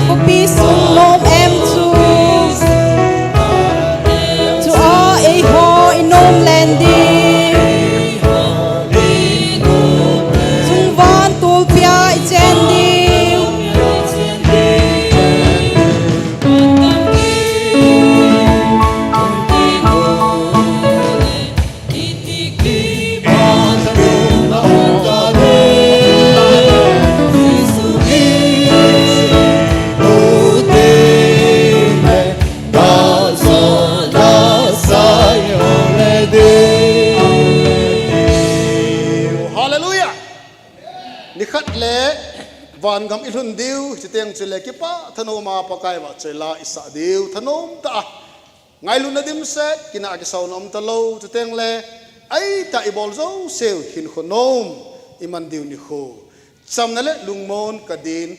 của pi sung nôm em chu a ấy ho in nôm lên đi sung van tul pia i chen đi van gam ilhun diu chiteng chile kipa thanoma pakai wa chela isa diu thanom ta ngai lu nadim set kina ki saun om talo chiteng le ai ta ibol zo seu hin khonom iman diu ni kho chamna le lungmon kadin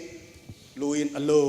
luin alo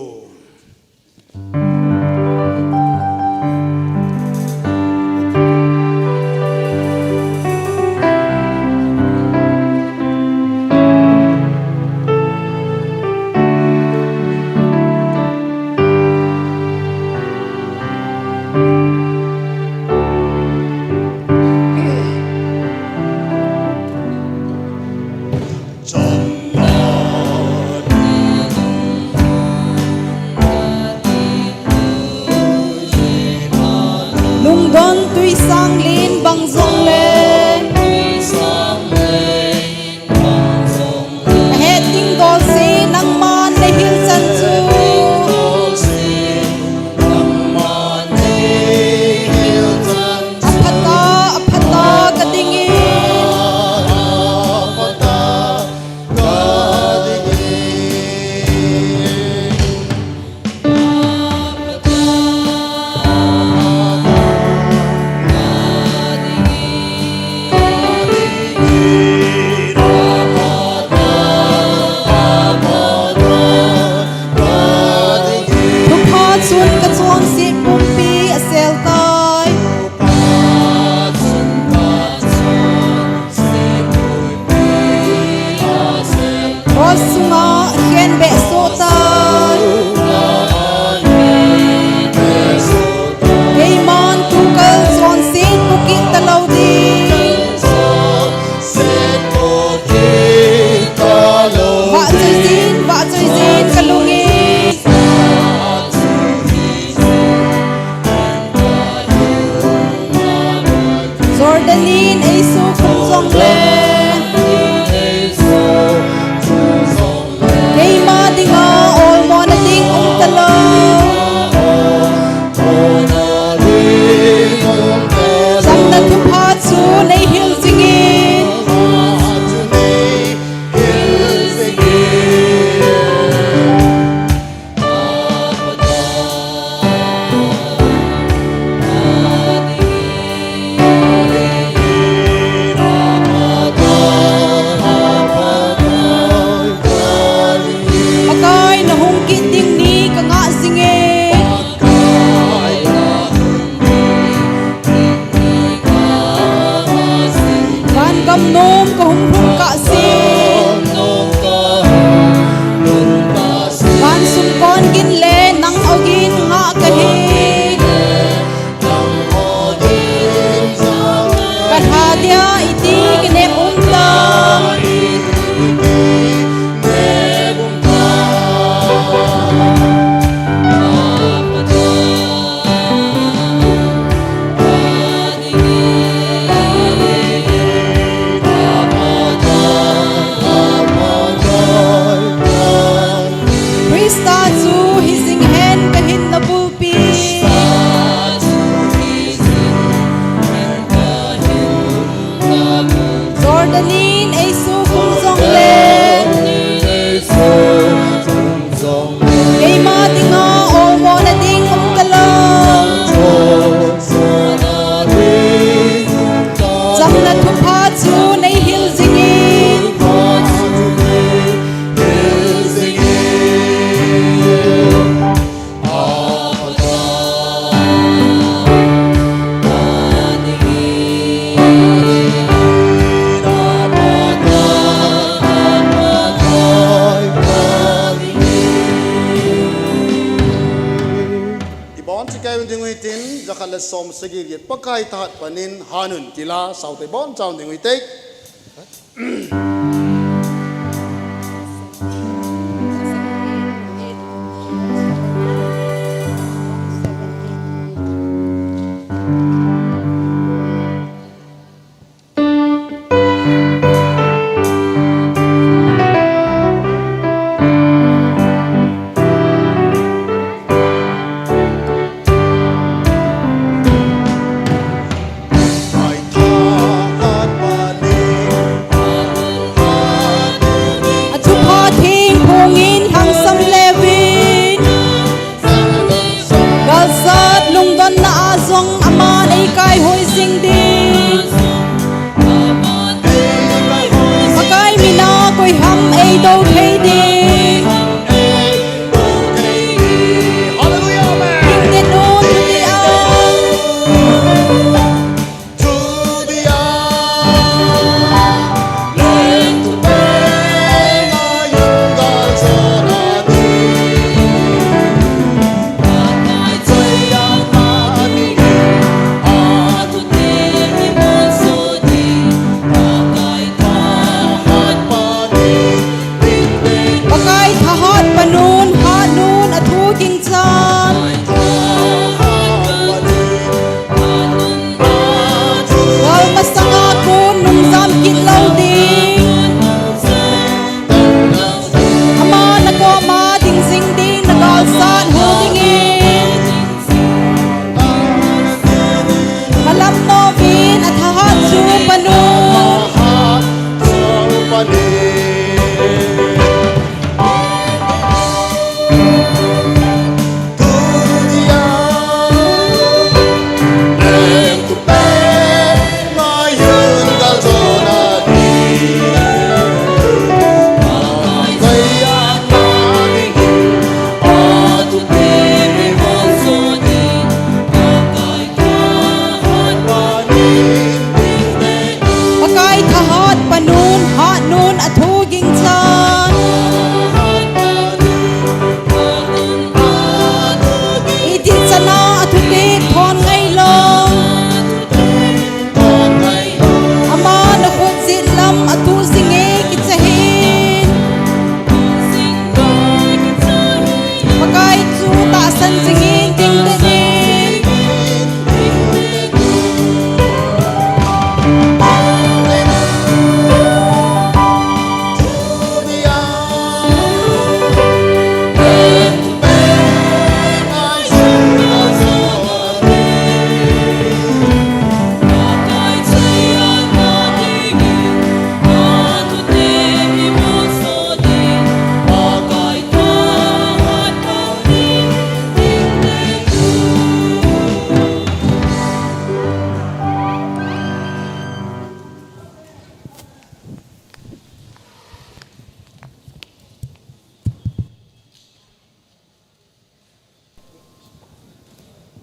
ngui tin zakhala som sagiri pakai tahat panin hanun kila saute bon chau ni ngui tek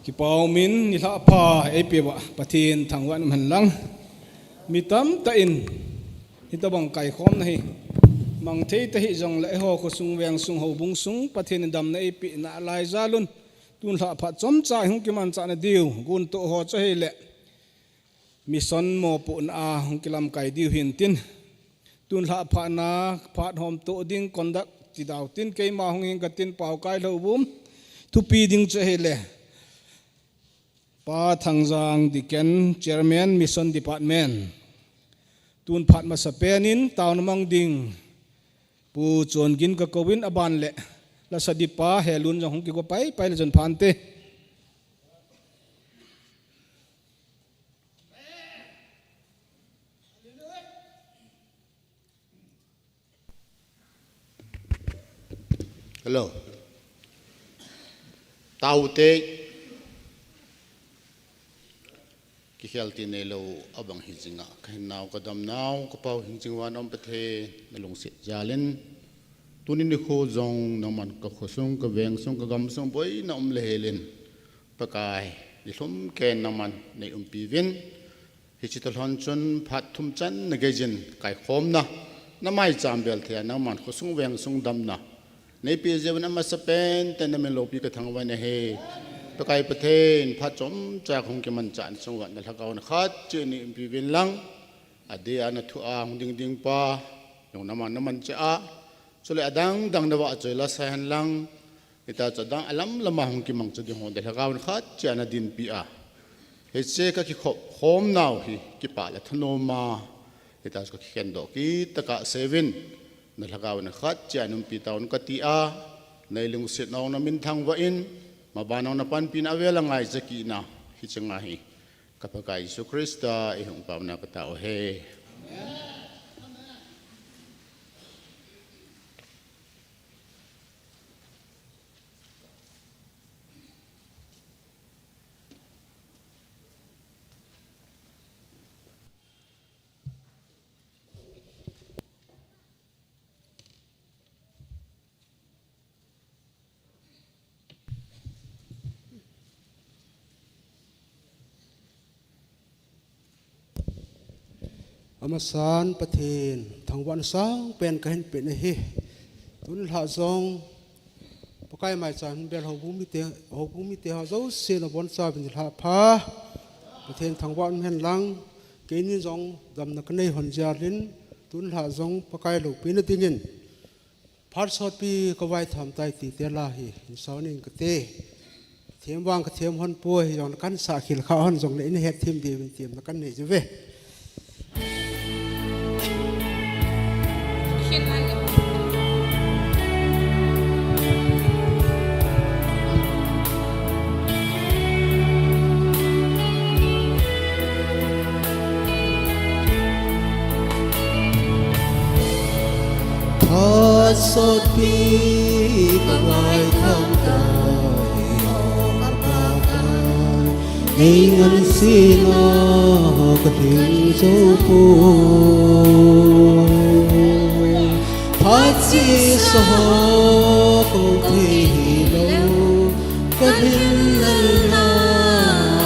ki pau min ni la pha e pe wa pathin thangwan man lang mitam ta in hitabang kai khom na hi mang thei ta hi jong la ho ko sung weng sung ho bung sung pathin dam na e pi na lai zalun tun la pha chom cha hung ki man cha na diu gun to ho cha hi le mission mo pu na hung kilam kai diu hin tin tun la pha na phat hom to ding kondak ti daw tin ke ma hung in ka tin pau kai lo bum thu pi ding cha hi le pa thangjang diken chairman mission department tun phat ma sa penin tawn mang ding pu chon gin ka kowin aban le la sadipa helun jong ki ko pai le jon phante hello taute ki helti nei lo abang hinjinga khin naw kadam naw ko pau hinjingwan om pathe nalung se jalen tunin ni kho jong naman ka khosung ka weng sung ka gam sung boi na le helen pakai li thum ken naman nei pivin hichital hon chun phat thum chan na gejin kai khom na namai chambel thia naman khosung weng sung dam na nei pi jewan ama sapen ten na lo pi ka thangwa na he ไปไกลประเทศพัดจมจากคงจะมันจันทร์สงวนในทางการขัดเจนี่พิวินลังอดีตนัทุอาหงดิ่งป้าอย่างน้ำมันจ้าสุดเลยดังนว่าจะละแสนลังอิตาจะดังอลัมละมาหงกิมังจะดิ่งหงในทางการขัดเจนดินปีอาเฮเซก็คิดขมนาวฮีกิปาละทโนมาอิตาก็คิดเข็นดอกกีตะกะเซเว่นในทางการขัดเจนุมปีตาวนกติอาในลุงเสดนองน้ำมินทางว่าอินมาบ้านน้องนับปันปีนาเวลังไงจะกีน่ะฮิจังไงกับพระกายสุคริสต์อิหงปามนักตาโอเฮอมสารประเทศทางวันสางเป็นกันเป็นเฮตุนหาซองปกายหมายจันเบลหกภูมิเตหาเจ้าเสียนบนซาเป็นหาพาประเทศทางวันเห็นลังเกณฑ์ซองดำนักในหันจารินตุนหาซองปกายลูกปีนติงินพัดสอดปีก็ไว้ทำใจตีเตลาฮีสาวนิ่งกเตเทียมวางกเทียมหันป่วยย้อนกันสาขิลข้าหันซองในเฮ็ดทีมดีเป็นทีมนักกันนี่จะเวสดปีก็ไว้ทำใจออกกาไฟในเงินสีนอกระถิ่นโซปูพัดสีสหกคงที่โลกระถิ่นนั้นนา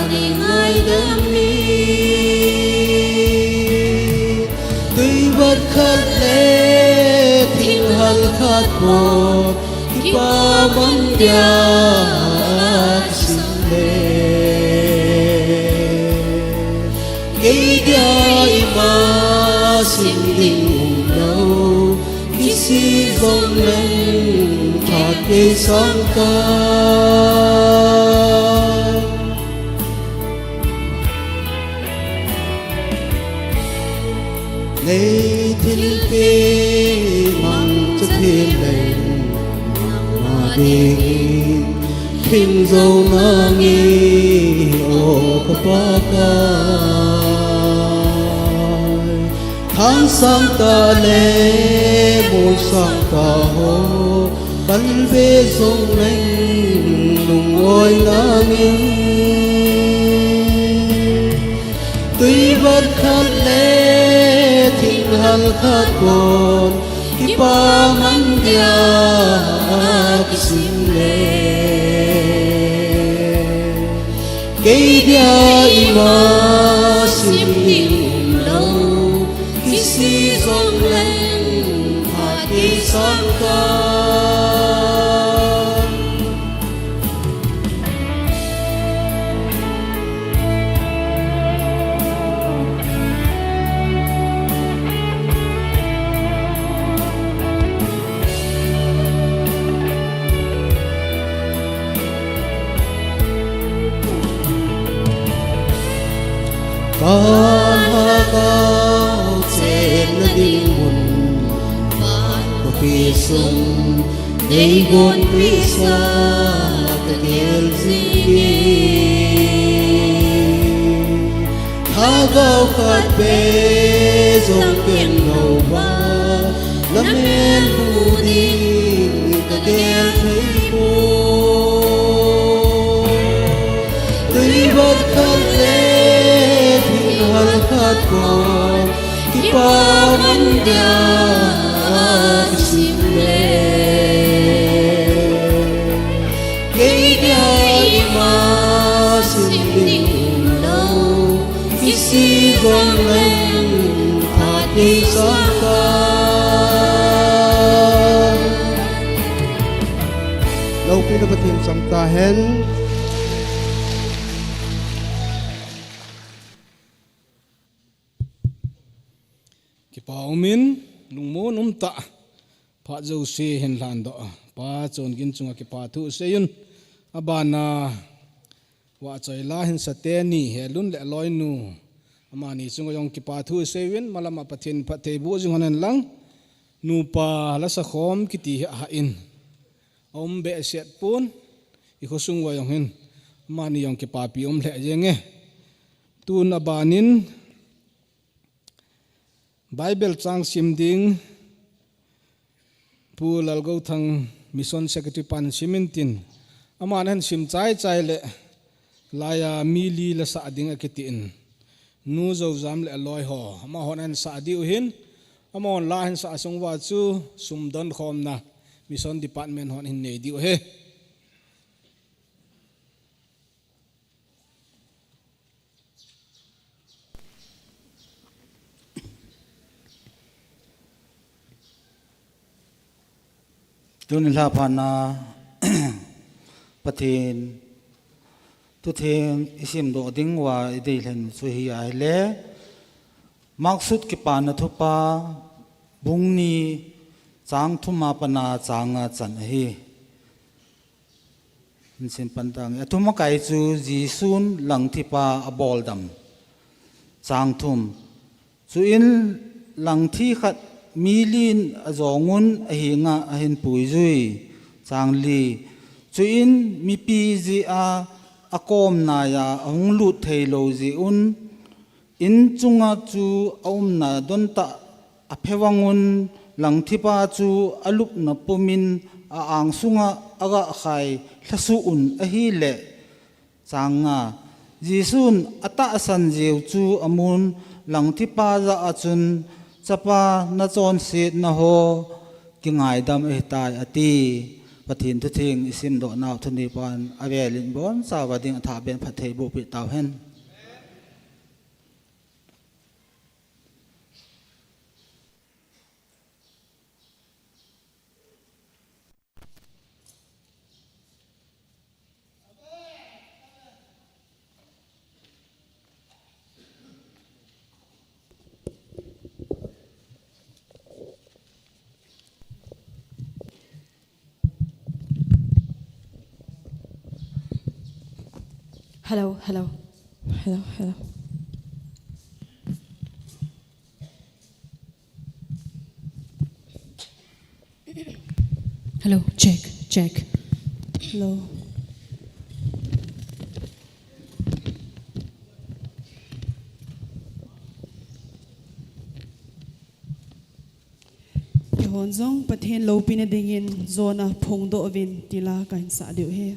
ในไงดำนี้ด้วยวัดขัดเล่hal khat mo ipa mandya sile geya ima sinding lo kisi gong len tha ke sang ka nei thil pe thiên lệnh mà đi kinh dâu na nghi ô có ba cài tháng sang ta lệ mùa sang ta hồ bắn về sông lệnh nung ngôi na nghi tuy vật khát lệ thịnh hal khát buồn ipa mandya kisile geya ima simling lo kisi zong len hati sangka Bao trên đi buồn bạn có khi sung đây buồn vì xa ta điều gì tha gao khát bê dòng quyền ngầu ba lắm em phù đi ta điều thấy cô tuy bất khát lệ hal khat ko ipa mandya kisile geya ima simling lo kisi gong len hati sangka lâu pinapatin samtahen pa umin lungmun ta pha zo se hen lan do pa chon gin chunga ki pa thu se yun abana wa choi la hin sate ni helun le loi nu amani chunga yong ki pa thu se win malama pathin pathe bu jing hanen lang nu pa la sa khom ki ti ha in om be set pun i khosung wa yong hin mani yong ki pa pi om le jenge tun abanin Bible chang sim ding pu lal go thang mission secretary pan simintin aman han sim chai chai le laya mili la sa ding akitin nu zo zam le loi ho ma hon an sa di hin amon la han sa song wa chu sum don khom na mission department hon hin nei di he tuân la phana pathin tu theng isim do ding wa idei len chu hi ai le maksud ki pa na thupa bungni chang thuma pana changa chan hi sin pantang athuma kai chu jisun langthi pa abol dam chang thum chu in langthi khat milin azongun ahinga ahin puizui changli chuin mi pi ji a akom na ya ong lu theilo ji un in chunga chu aum na don ta aphewangun langthipa chu alup na pumin a ang sunga aga khai thlasu un a hi le changa jisun ata san jeu chu amun langthipa za achun chapa na chon sit na ho ki ngai dam e tai ati pathin thu thing isim do naw thuni pan avelin bon sawading tha ben phathei bu pi taw hen Hello, hello, hello, hello. Hello, check, check. Hello. Hon zong pathen lo pina dingin zona phongdo ovin tila kain sa diu he.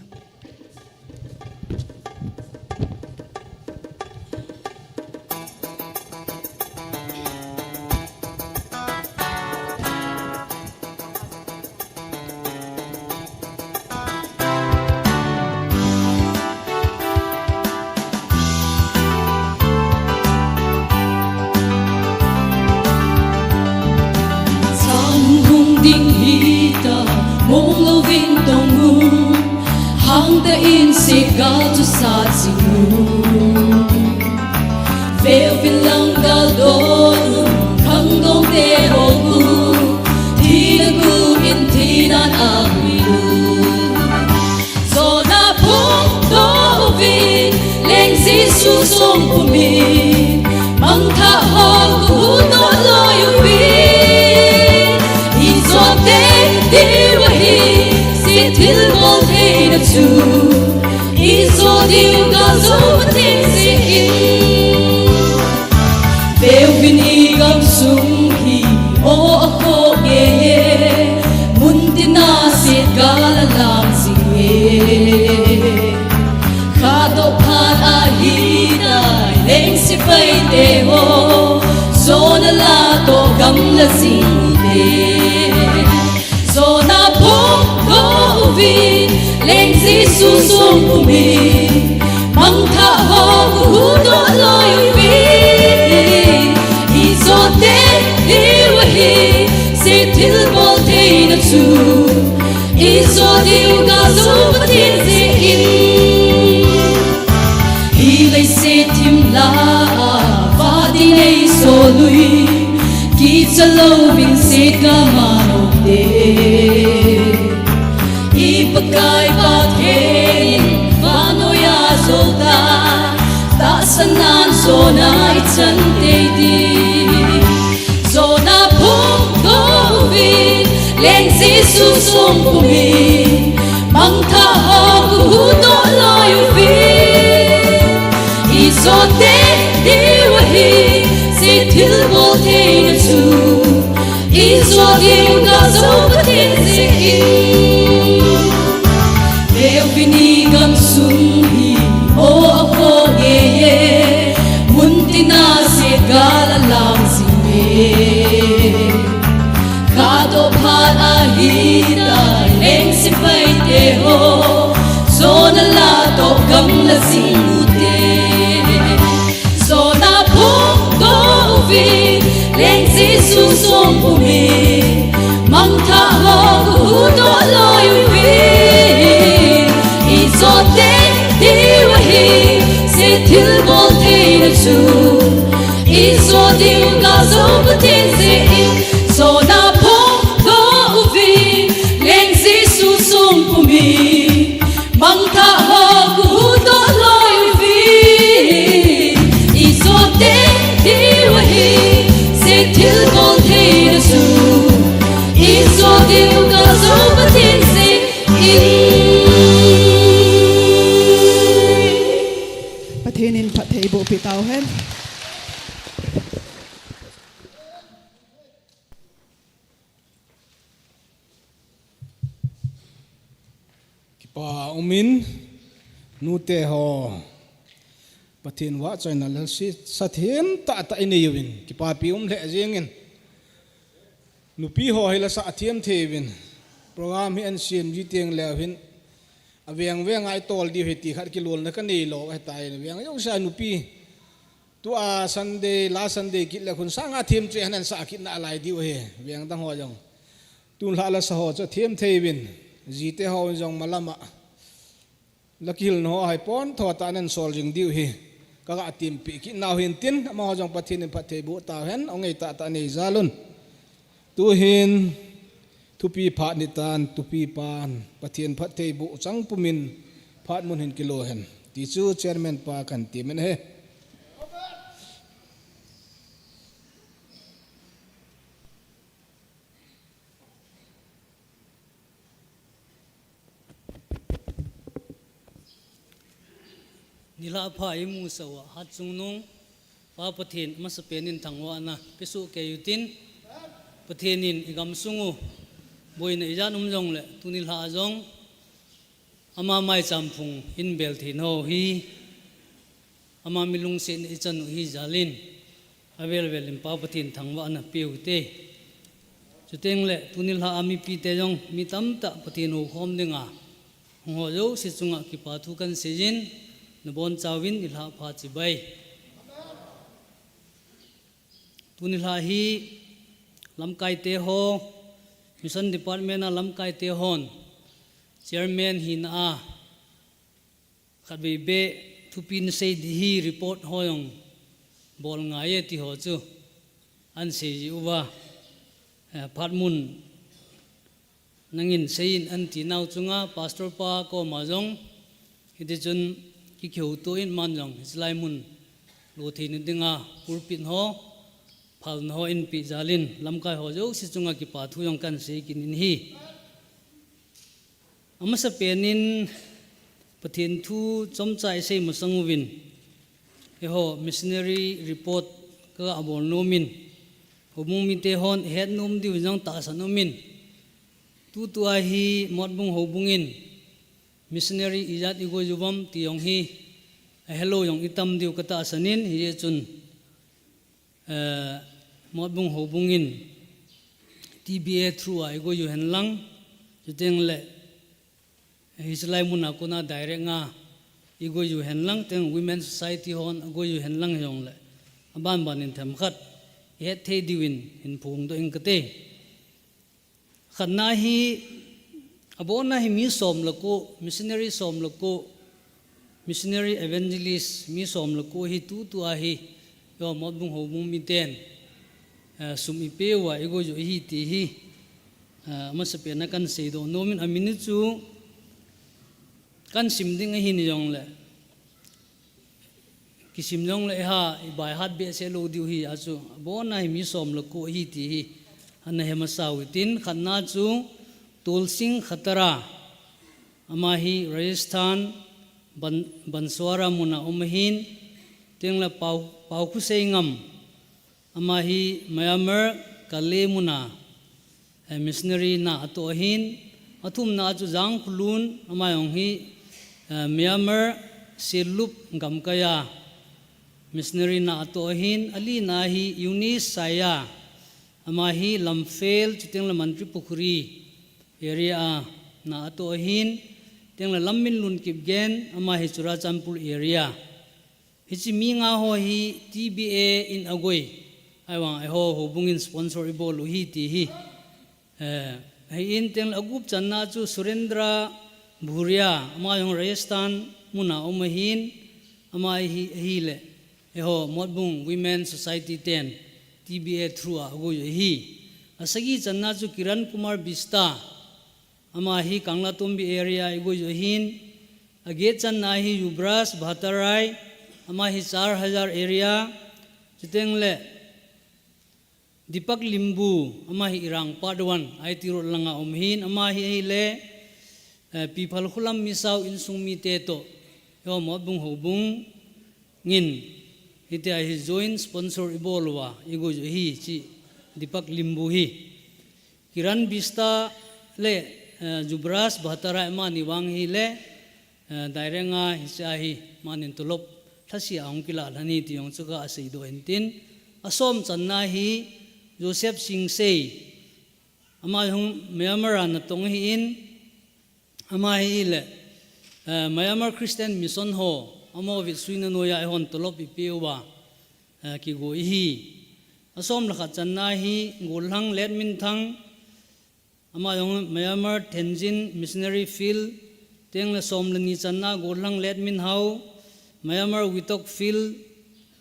Ding hita mong lovin tongu hang ta in se ga tu sa singu vel bilang ga do khang dong te ho gu ti na gu in ti na a wi so na phong do vi leng si su song pu mi mang tha ho gu no lo yu vi til ngol thei na chu iso diu ga zo thei si in veu vini gam sung hi o ko ye mun tina se ga la lam si kha do phan a hi na leng si pai te ho zo na la to gam la sing te zo na leng si su song pu mi mang tha ho hu do lo yu vi i zo te hi wa hi se til bol te na chu i zo diu ga zo pa tin si in i lei se tim la va di nei so lui ki sanan zona ichan teidi zona phung do vi len jisu som kumi mang tha ho hu do loi vi izote diwi si thil bo the chu izodim ga zo patin se Deo vini gam sung hi o ako ye muntina se gala lang si kado phat a hi da leng si pai te ho zona la to gam la sing u te zona phung do vi leng si su song pu mi mang tha ho hu do loi vi izote diwi se thil bol the na chu izodim ga zo patin se so na phung do vi leng si su sum pu mi mang tha ho ku do loi vi izote diwi se thil bol the na chu izodim ga zo patin se Pathianin pathei bo pitau hen pa umin nute ho pathin wa china la si sathiam ta ta ine yuin ki pa pi le jengin nupi ho hila sa athiam thewin program hi an siam ji teng lewin aveng veng ai tol di heti khat ki lol na ka nei lo ai tai veng yo sa nupi tu a sunday la sunday ki la khun sa nga thim che hanan sa ki na lai di he veng tang ho jong tu la la sa ho cha thiam thewin jite ho jong malama lakil no hai pon tho ta nan sol jing diu hi ka ga tim pi ki naw hin tin ma jong pathin pathe bu ta hen ongei ta ta nei zalun tu hin tupi phat ni tan tupi pan pathian pathe bu chang pumin phat mun hin kilo hen ti chu chairman pa kan ti men he nila pha imu sawa hat chungnung pa pathin masapenin thangwa na pisu ke yutin pathinin igam sungu boina ijanum jong le tunil ha jong ama mai champhung in bel thin ho hi ama milung sen ichanu hi jalin avel velim pa pathin thangwa na peute chuteng le tunil ha ami pi te jong mi tam ta pathin ho khom dinga ho jo si chunga ki pa thu kan sejin nabon chawin ilha pha chi bai tunilha hi lamkai te ho mission department a lamkai te hon chairman hin a khabe be thupin sei di hi report hoyong bol ngai ti ho chu an se ji uwa phatmun nangin sein an ti nau chunga pastor pa ko majong hidi chun ki kheu to in manjong islai mun lo thin dinga pulpit ho phal no in pi jalin lamkai ho jo si chunga ki pa thu yong kan sei kin in hi amasa penin pathin thu chomchai sei musangwin e ho missionary report ka abol nomin homung mi te hon het num di jong ta sanomin tu tu a hi modbung hobungin missionary ijat igo jubam tiong hi hello yong itam diu kata sanin hi chun modbung hobungin tba through a igo yu henlang juteng le hislai muna kuna direct nga igo yu henlang teng women society hon igo yu henlang yong le aban banin tham khat het the diwin in phung do ing kate khanna hi abona hi mi som lako missionary som lako missionary evangelist mi som lako hi tu a hi yo modbung hobung mi ten sum ipe wa ego jo hi ti hi masape na kan sei do nomin amini chu kan simding hi ni jong le kisim long le ha bai hat be se lo diu hi achu bona hi mi som lo ko hi ti hi an he ma sawitin khanna chu tulsing khatara ama hi Rajasthan Banswara muna umhin tengla pau khu seingam ama hi Myanmar kale muna missionary na atohin athum na chu jang khulun ama yong hi Myanmar silup gamkaya missionary na atohin ali na hi Eunice Saya ama hi Lamphel chutengla Mantri Pukhuri area na atohin tengla lammin lun kipgen ama hi Churachampur area hichi mi nga ho hi TBA in agoi aiwang ai ho bungin sponsor ibo lu hi ti hi ai in tengla agup channa chu Surendra Bhuria ama yong Rajasthan muna omahin ama hi le ho modbung Women Society 10 TBA through agoi hi asagi channa chu Kiran Kumar Bista ama hi Kanglatumbi area igoi johin age channa hi Yubras Bhatarai ama hi 4000 area chitengle Dipak Limbu ama hi Irang Padwan ai tiro langa omhin ama hi le people khulam misau insungmi te to yo modbung hobung ngin hitia hi join sponsor ibolwa igoi johi chi Dipak Limbu hi Kiran Bista le Jubras Bhatara ma niwang hi le dairenga hisahi manin tulop thasi angkila lani tiong chuka asei do entin asom channa hi Joseph Singh Sei ama hung Myanmar na tong hi in ama hi le Myanmar Christian Mission ho ama vil suina noya hon tulop ipewa ki go hi asom lakha channa hi ngulhang letmin thang ama yong Myanmar Tenzin Missionary Field tengla somlani channa gorlang letmin hau Myanmar Witok Field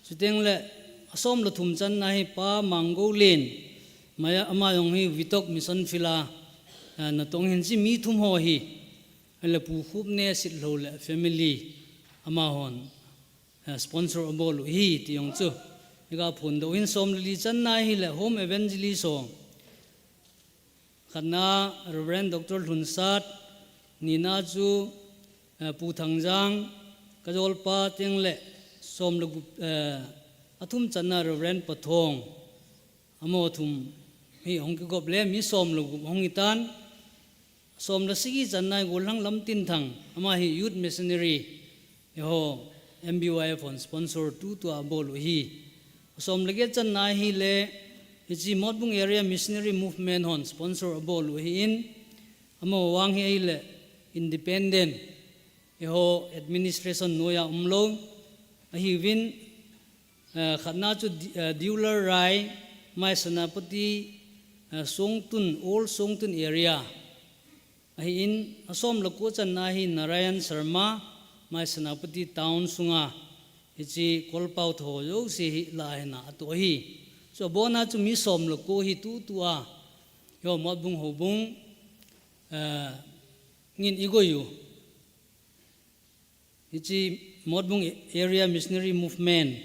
chutengla asom la thum channa hi pa mango len maya ama yong hi Witok Mission Fila na tong hin chi mi thum ho hi le pu khup ne sit lo le family ama hon sponsor abol hi ti yong chu ega phun do in somlali channa hi le home evangelist so khana Reverend Dr. Lunsat Nina Chu Puthangjang Kajolpa Tengle Somlu Athum Channa Reverend Pathong Amothum hi hongki goble mi somlu hongitan somla sigi channa golang lamtin thang ama hi youth missionary ho MBYF on sponsor tu abol hi somlage channa hi le Ichi modbung area missionary movement hon sponsor abol hi in amo wang hi le independent ho administration noya umlo hi win khatna chu dealer rai mai sanapati songtun all songtun area hi in asom lako channa hi Narayan Sharma mai sanapati town sunga ichi kolpau tho yo si la na to hi so bona chu mi som lo ko hi tu tua yo modbung hobung ngin igoyu ichi modbung area missionary movement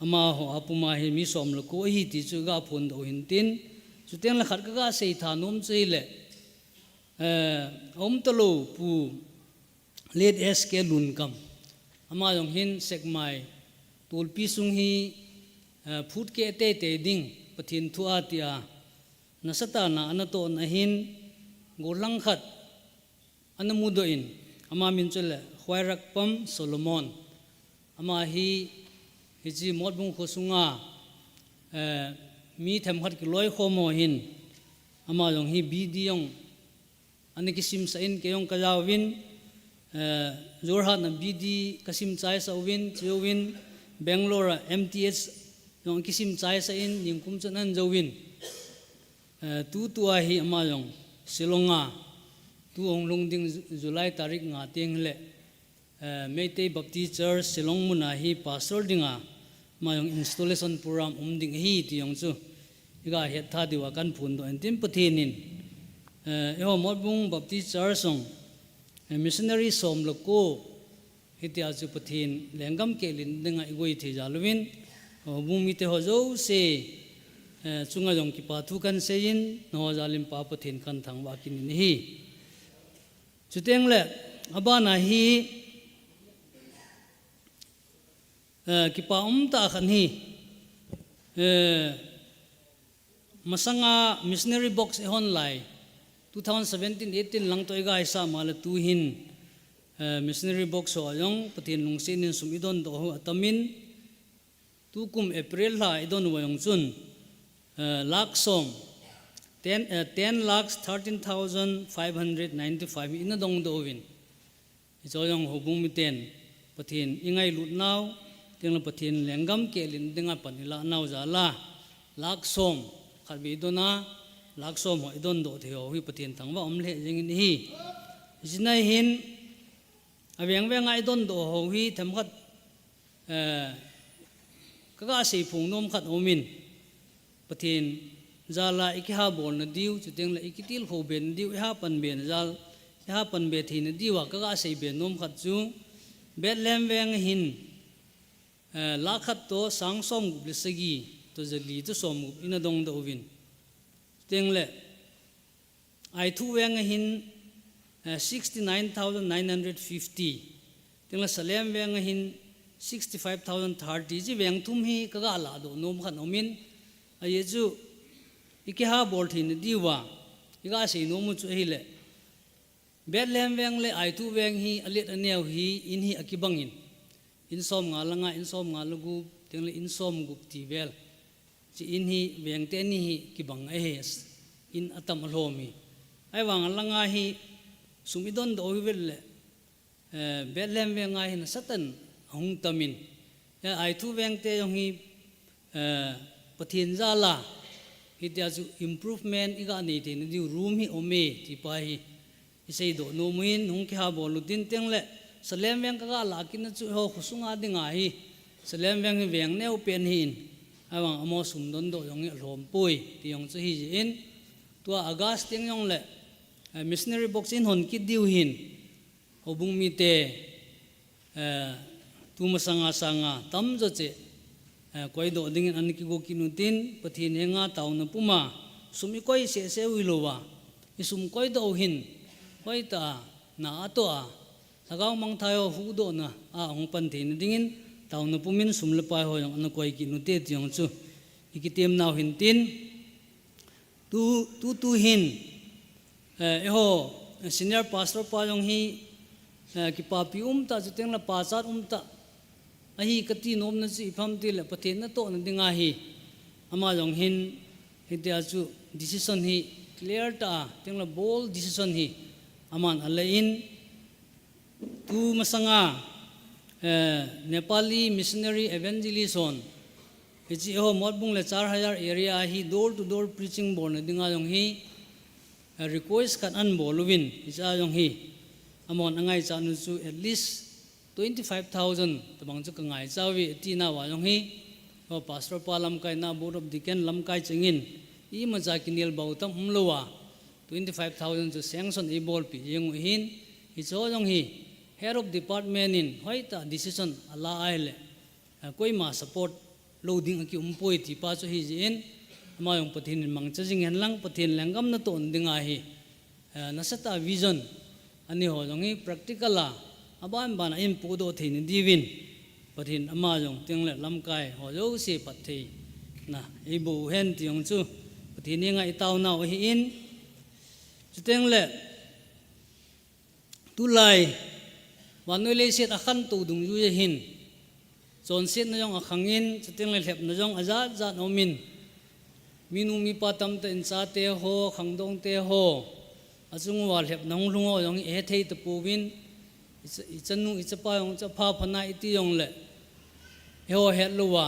ama ho apuma hi mi som lo ko hi ti chu ga phun do hintin chu teng la khat ka sei tha nom cheile om talo pu let sk lun kam ama yong hin sekmai tulpi sung hi food ke te ding pathin thua tia nasata na anato na hin golang khat anamudo in ama min chele khwairak pam Solomon ama hi hiji modbung khosunga mi them khat ki loi khomo hin ama yong hi bidi yong ani kisim sa in ke yong kajawin Jorhat na bidi kasim chai sa win chiwin Bangalore MTH yong kisim chai sa in yingkum chanan jowin tu tua hi ama yong Silonga tu ong lungding July tarik nga teng le Meitei Baptist Church Silong muna hi pastor dinga ma yong installation program umding hi ti yong chu iga het tha diwa kan phun do entim pathinin modbung Baptist Church song missionary som loko hitia chu pathin lengam ke lin denga igoi the jalwin bumi te ho zo se chunga jong ki pa thu kan sein no jalim pa pathin kan thang wa kin ni hi chuteng le abana hi ki pa ta khan hi masanga missionary box hon lai 2017-18 lang to iga isa mala tu hin missionary box so ayong pathin lungsin in sumidon do atamin tu kum April la idon wayong chun lakh som 10,13,595 ina dong do win isoyong hobung miten pathin ingai lut naw tengla pathin lengam ke lin denga panila naw jala lakh som khabi dona lakh som ho idon do theo hi pathin thangwa omle jing ni hi jinai hin aweng wenga idon do ho hi thamkhat kaga sei phung nom khat omin pathin zala ikha bol na diu chuteng la ikitil ho ben diu ha pan ben zal ha pan be thi na diwa kaga sei ben nom khat chu Bethlehem weng hin lakhat to sang som gu blisagi to jali to som ina dong do win teng le ai thu weng hin 69,950 teng la Salem weng hin 65,030 ji weng thum hi kaga la do nom khan omin ai chu ikiha bol thin diwa iga sei nomu chu hi le Bethlehem weng le ai thu weng hi alet aneu hi in hi akibangin in som nga langa in som nga lugu teng le in som gup ti vel chi in hi weng te ni hi kibang ai hes in atam hlomi ai wang langa hi sumidon do hi vel le Bethlehem weng ai na satan hong tamin ya ai thu weng te yong hi pathin zala hitia chu improvement iga nei te ni room hi ome ti pa hi isei do no muin hung kha bolutin teng le Salem weng ka la kin chu ho khusunga dinga hi Salem weng weng neu pen hin awang amo sum don do yong lom pui ti yong chu hi in tua August teng yong le missionary box in hon ki diu hin obung mi te tu masanga sanga tam jo che koi do ding an ki go kinutin pathin henga tauna puma sumi koi se se wilowa isum koi do hin koi ta na to a sagaw mang thayo hu do na a hong pan thin dingin tauna pumin sumle pai ho yong an koi kinute tiong chu ikitem naw hin tin tu hin ho senior pastor pa yong hi ki pa pi ta chu teng la pa chat ta ahi kati nom na chi pham ti le pathen na to na dinga hi ama jong hin hitia chu decision hi clear ta tengla bold decision hi aman alain tu masanga Nepali missionary evangelism hichi ho modbung le 4,000 area hi door to door preaching born na dinga jong hi request kan an bolwin isa jong hi amon angai chanu chu at least 25,000 tabang chu kangai chawi tina wa yong hi ho pastor palam kai na board of deacon lam kai chengin I maja kinil bautam umlowa 25,000 chu sanction e bol pi yeng hin hi cho yong hi head of department in hoita decision ala aile koi ma support loading ki umpoi ti pa chu hi jin ma yong pathin mang chajing hen lang pathin langam na ton dinga hi nasata vision ani ho yong hi practical la aban ban in pudo thin divin pathin ama jong tengle lamkai ho jo se pathi na e bu hen tiong chu pathin nga itaw na hi in chu tengle tulai wanule set akhan tu dung yu hin chon set na jong akhangin chu tengle lep na jong azat zat omin minu mi patam te in cha te ho khangdong te ho achung wa lep nong lungo jong e thei te puwin ichanu ichapa yong chapa phana iti yong le ho het luwa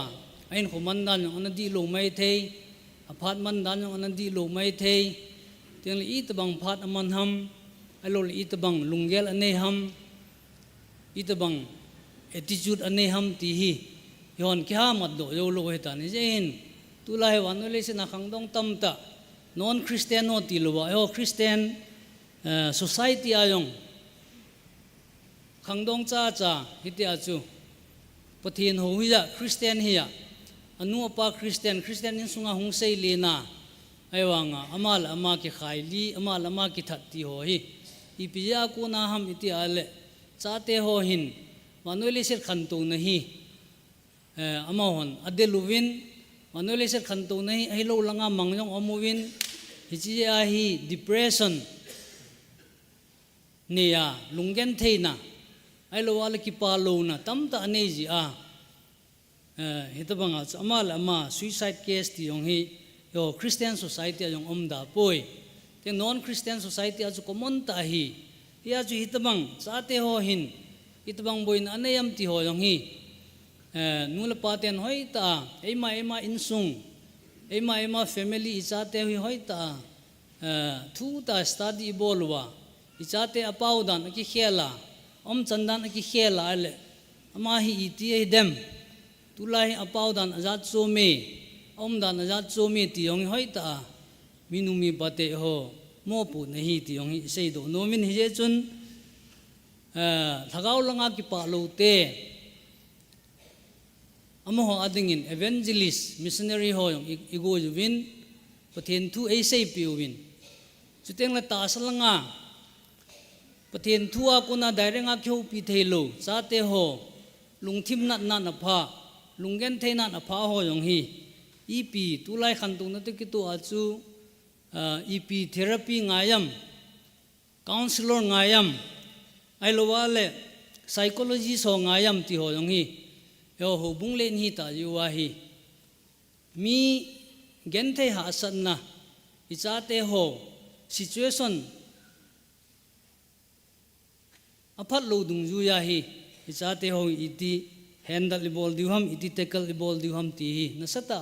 ain khomandan yong anadi lo mai thei aphat mandan yong anadi lo mai thei teng le it bang phat aman ham alol it bang lungel ane ham it bang attitude ane ham ti hi yon kya mat do yo lo heta ni jein tulai wan le se na khangdong tamta non christian no ti lo wa ho christian society ayong ขังดงจ้าจ้าฮิตอาจูปะเทียนหูฮิยะคริสเตียนฮิยะอนุปาคริสเตียนนิสุงาหงเซลีนาไอวังอามาลอามากิขายลีอามาลอามากิทัดตีโหฮิอีปิยากูนาฮัมอิติอาเลจ้าเตโหหินวันนู้เลเสขันตูนะฮีอามาหอนอเดลูวินวันนู้เลเสขันตูนะฮีไอโลลังอามังยองอมูวินฮิจิอาฮี depression เนี่ยลุงเกนเทน่ะไอโลวาลกิปาโลน่ะตั้มตาเนจิอาเหตุบังอาอามาละมา suicide case ที่ยองฮีโย Christian society ยองอมดาป่วยแต่ non Christian society อาจุกมอนตาฮีที่อาจุเหตุบังสาเตโหหินเหตุบังบอยนั่นยามที่โหยองฮีนูละปาเตนหอยตาเอมาอินซุงเอมา family อิจาเตหอยตาทูตา study บอลวะอิจาเตอปาวดันอกิเขลาอมจันดันอกิเขลาเลอามาฮีอิตีเอเดมตุลาฮีอปาวดันอาจัดโซเมอมดันอาจัดโซเมที่ยองหอยตามินุมีปาเตโหโมปูนฮีที่ยองเซโดโนมินฮิเจจุนถ้าเขาลังอากิปาโลเตอโมโหอดิ่งิน evangelist missionary โหยองอีโกจูวินปะเทนทูเอเซปิววินจุดเองละตาสลังอาปะเทนทัวกุนาได้เรงอาเขียวปีเทโลซาเตโหลุงทิมนัดนันอภาลุงเกนเทนันอภาโหยองฮีอีปีตุไลขันตุนัตกิตัวอาจูอีปีเทอราปีงายัมคาวน์ซิลอร์งายัมไอโลวาเลไซโคโลจีโซงายัมที่โหยองฮีโยโหบุงเลนฮีตาอยู่วาฮีมีเกนเทหาสันนะอิจาเตโหsituation อภัดโลดุงจูยาฮีอิจาเตโหอิติhandle ball diwham iti tackle ball diwham ti hi nasata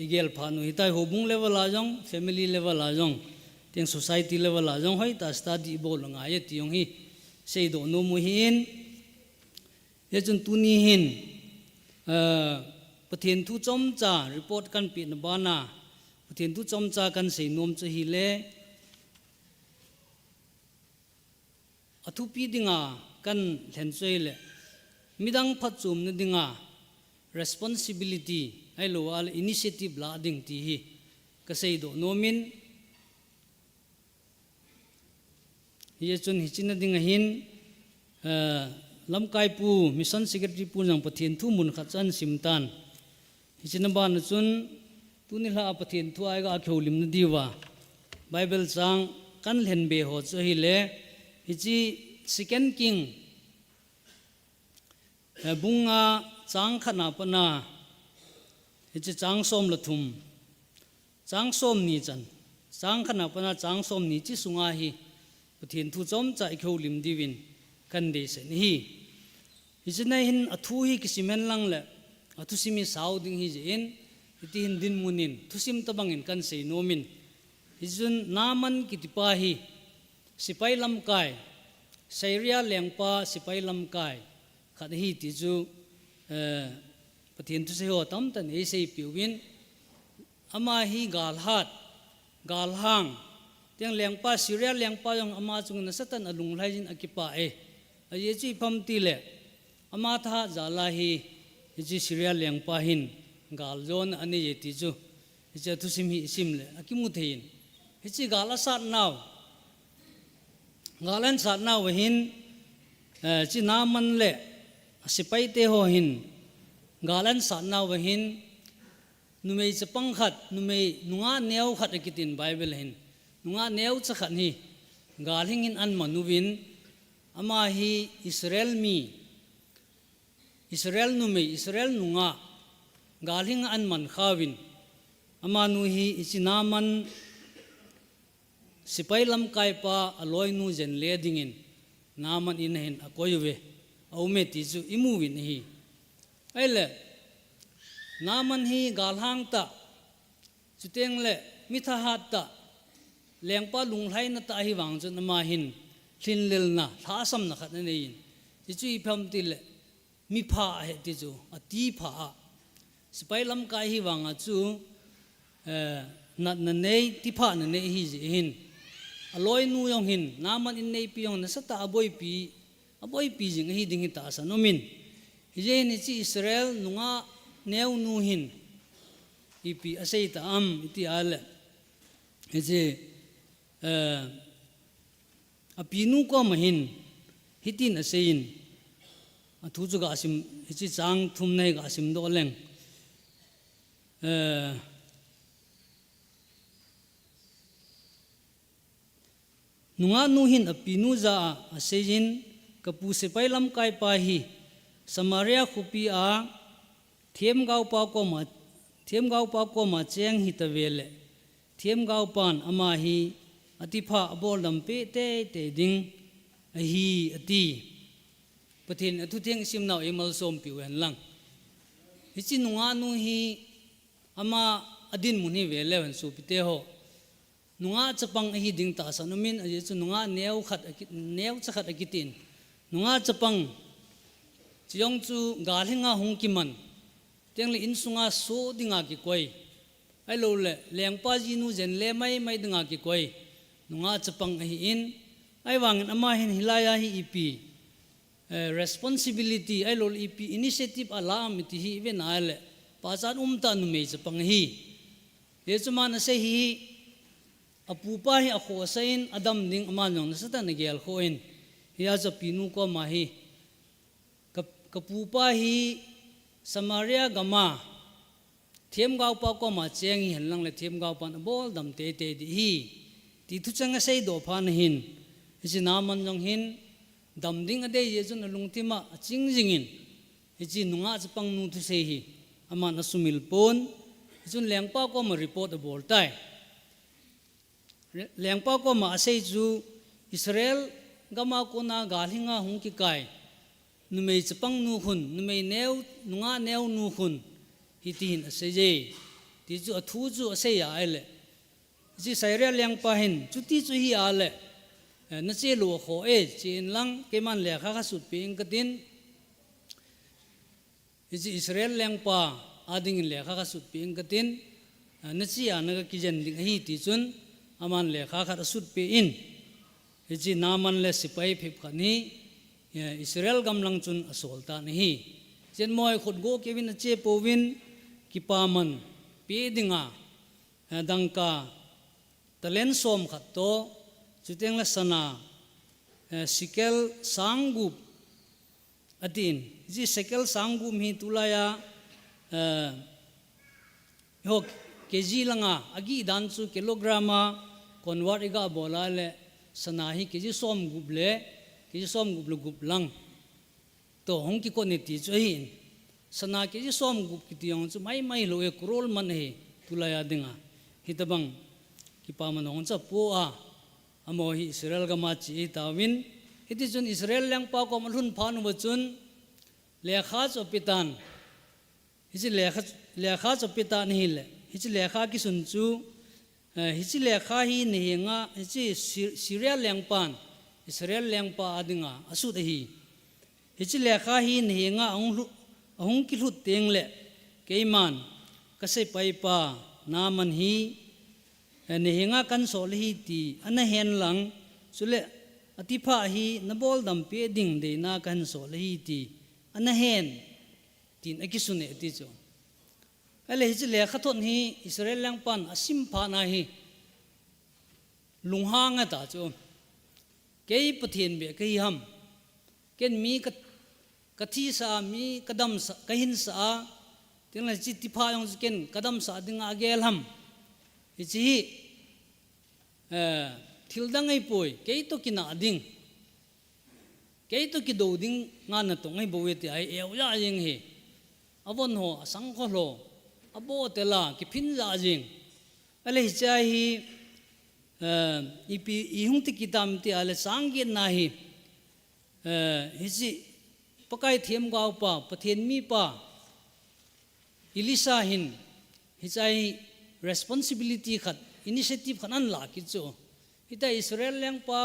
igel phanu hitai hobung level ajong family level ajong teng society level ajong hoi ta study ball nga ye tiong hi sei do no mu hin ye chun tuni hin pathian thu chom cha report kan pi na bana pathian thu chom cha kan sei nom cha hi le athu pi dinga kan hlen chei le midang phachum na dinga responsibility ai lo al initiative la ding ti hi ka sei do nomin ye chun hi chin dinga hin lamkai pu mission secretary pu jang pathian thu mun kha chan simtan hi chin ba na chun tunila pathian thu ai ga kholim na diwa bible chang kan len be ho cho hi le hi chi second king bunga chang khana pana hichi chang som la thum chang som ni chan chang khana pana chang som ni chi sunga hi pathian thu chom cha ikho lim diwin kan de sen hi hichna hin athu hi kisimen lang le athu simi sau ding hi in iti hin din munin thusim tabangin kan sei nomin hijun naman kitipa hi sipai lam kai sairia lengpa sipai lam kai khat hi ti chu pathian tu se ho tam tan e sei piwin ama hi gal hat gal hang teng lengpa syria lengpa yong ama chung na satan alung lai jin akipa e ye chi pham ti le ama tha jala hi ji syria lengpa hin gal zon ani ye ti chu je tu sim hi sim le akimu thein hi chi gal asat naw galan sat naw hin chi naman le sipai te ho hin galan sa na wa hin numei chapang khat numei nunga neu khat akitin bible hin nunga neu cha khat ni galing in an manuwin ama hi israel mi israel numei israel nunga galing an man khawin ama nu hi ichinaman sipai lam kai pa aloi nu jen le dingin naman in hin akoywe aume ti chu imuwin hi aile naman hi galhang ta chuteng le mitha hat ta lengpa lunglai na ta hi wang chu nama hin thinlel na thasam na khat na in ti chu ipham ti le mi pha he ti chu ati pha sipai lam kai hi wanga chu nat na nei ti pha na nei hi ji hin aloi nu yong hin naman in nei pi yong na sata aboi pi aboi pi jing hi ding hi ta sa nomin je ni chi Israel nunga neu nu hin ipi asei ta am iti ale je apinu ko mahin hitin asein athu chu ga sim hi chang thum nei ga sim do leng nunga nu hin apinu za asein kapu se pailam kai pa hi Samaria khupi a thiam gau pa ko ma cheng hi ta vele thiam gau pan ama hi atipha abol dam pe te ding a hi ati pathin athu theng sim nau emal som pi wen lang hi chi nunga nu hi ama adin muni vele wen su pite ho nunga chapang a hi ding ta sanumin a chu nunga neu chakhat akitin nunga chapang chiong chu galhinga hungkiman tengli insunga so dinga ki koi ai lo le lengpa ji nu jen le mai dinga ki koi nunga chapang hi in ai wangin ama hin hilaya hi ipi responsibility ai lo ipi initiative alam ti hi ve na le pasan umta nu me chapang hi ye chuman se hi apupa hi akho sain adam ning ama nong sata na gel khoin ya cha pinu ko ma hi kapupa hi Samaria gama thiam gau pa ko ma cheng hi lang le thiam gau pan bol dam te di hi ti thu changa sei do phan hin ji naman jong hin dam ding ade ye jun lungtima ching jingin ji nunga chapang nu thu sei hi ama na sumil pon jun lengpa ko ma report bol tai lengpa ko ma sei ju Israel gama ko na galhinga hung ki kai numei chapang nu khun numei neu nunga neu nu khun hitin aseje ti chu athu chu ase ya ele ji saira leng pa hin chuti chu hi ale na che lo kho e chin lang ke man le kha sut ping katin ji Israel leng pa ading le kha sut ping katin na chi ana ka kijen ding hi ti chun aman le kha sut pe in ji naman le sipai phip khani Israel gamlang chun asolta nahi chen moi khut go kevin che povin kipaman pe dinga dangka talen som khat to chuteng la sana sikel sangup atin ji sikel sangu mi tulaya ho kg langa agi dan chu kilograma convert iga bola le sana hi kg som gup le ki som gup lang to hong ki ko ne ti choin sana ki som gup ki tiang chu mai lo e krol man he tulaya dinga hitabang ki pa man hong cha po a amo hi Israel ga ma chi tawin iti chun Israel lang pa ko malhun phan wa chun lekha cho pitan hi lekha cho pitan hi le hi lekha ki sun chu hi lekha hi ne nga hi Syria lang pan Israel leng pa adinga asu hi hichi lekha hi nhenga ahung ki hlut teng le keiman kase pai pa naman hi nhenga kan sol hi ti ana hen lang sule atipa hi nabol dam pe ding de na kan sol hi ti ana hen tin akisune ti cho ale hichi lekha thon hi Israel leng pan asim pha na hi lunghanga ta cho kei pathian be kei ham ken mi ka thi sa mi kadam sa kahin sa tingla chi ti pha yong ken kadam sa dinga gel ham chi thildang ai poi kei to kina ding kei to ki do ding nga na to ngai bowe ti ai eu ya jing he avon ho asang kho lo abo tela ki phin ja jing ale cha hi ipi ihung ti kitam ti ale sangge nahi hisi pakai thiam gau pa pathian mi pa Elisa hin hichai responsibility khat initiative khanan la ki chu hita Israel leng pa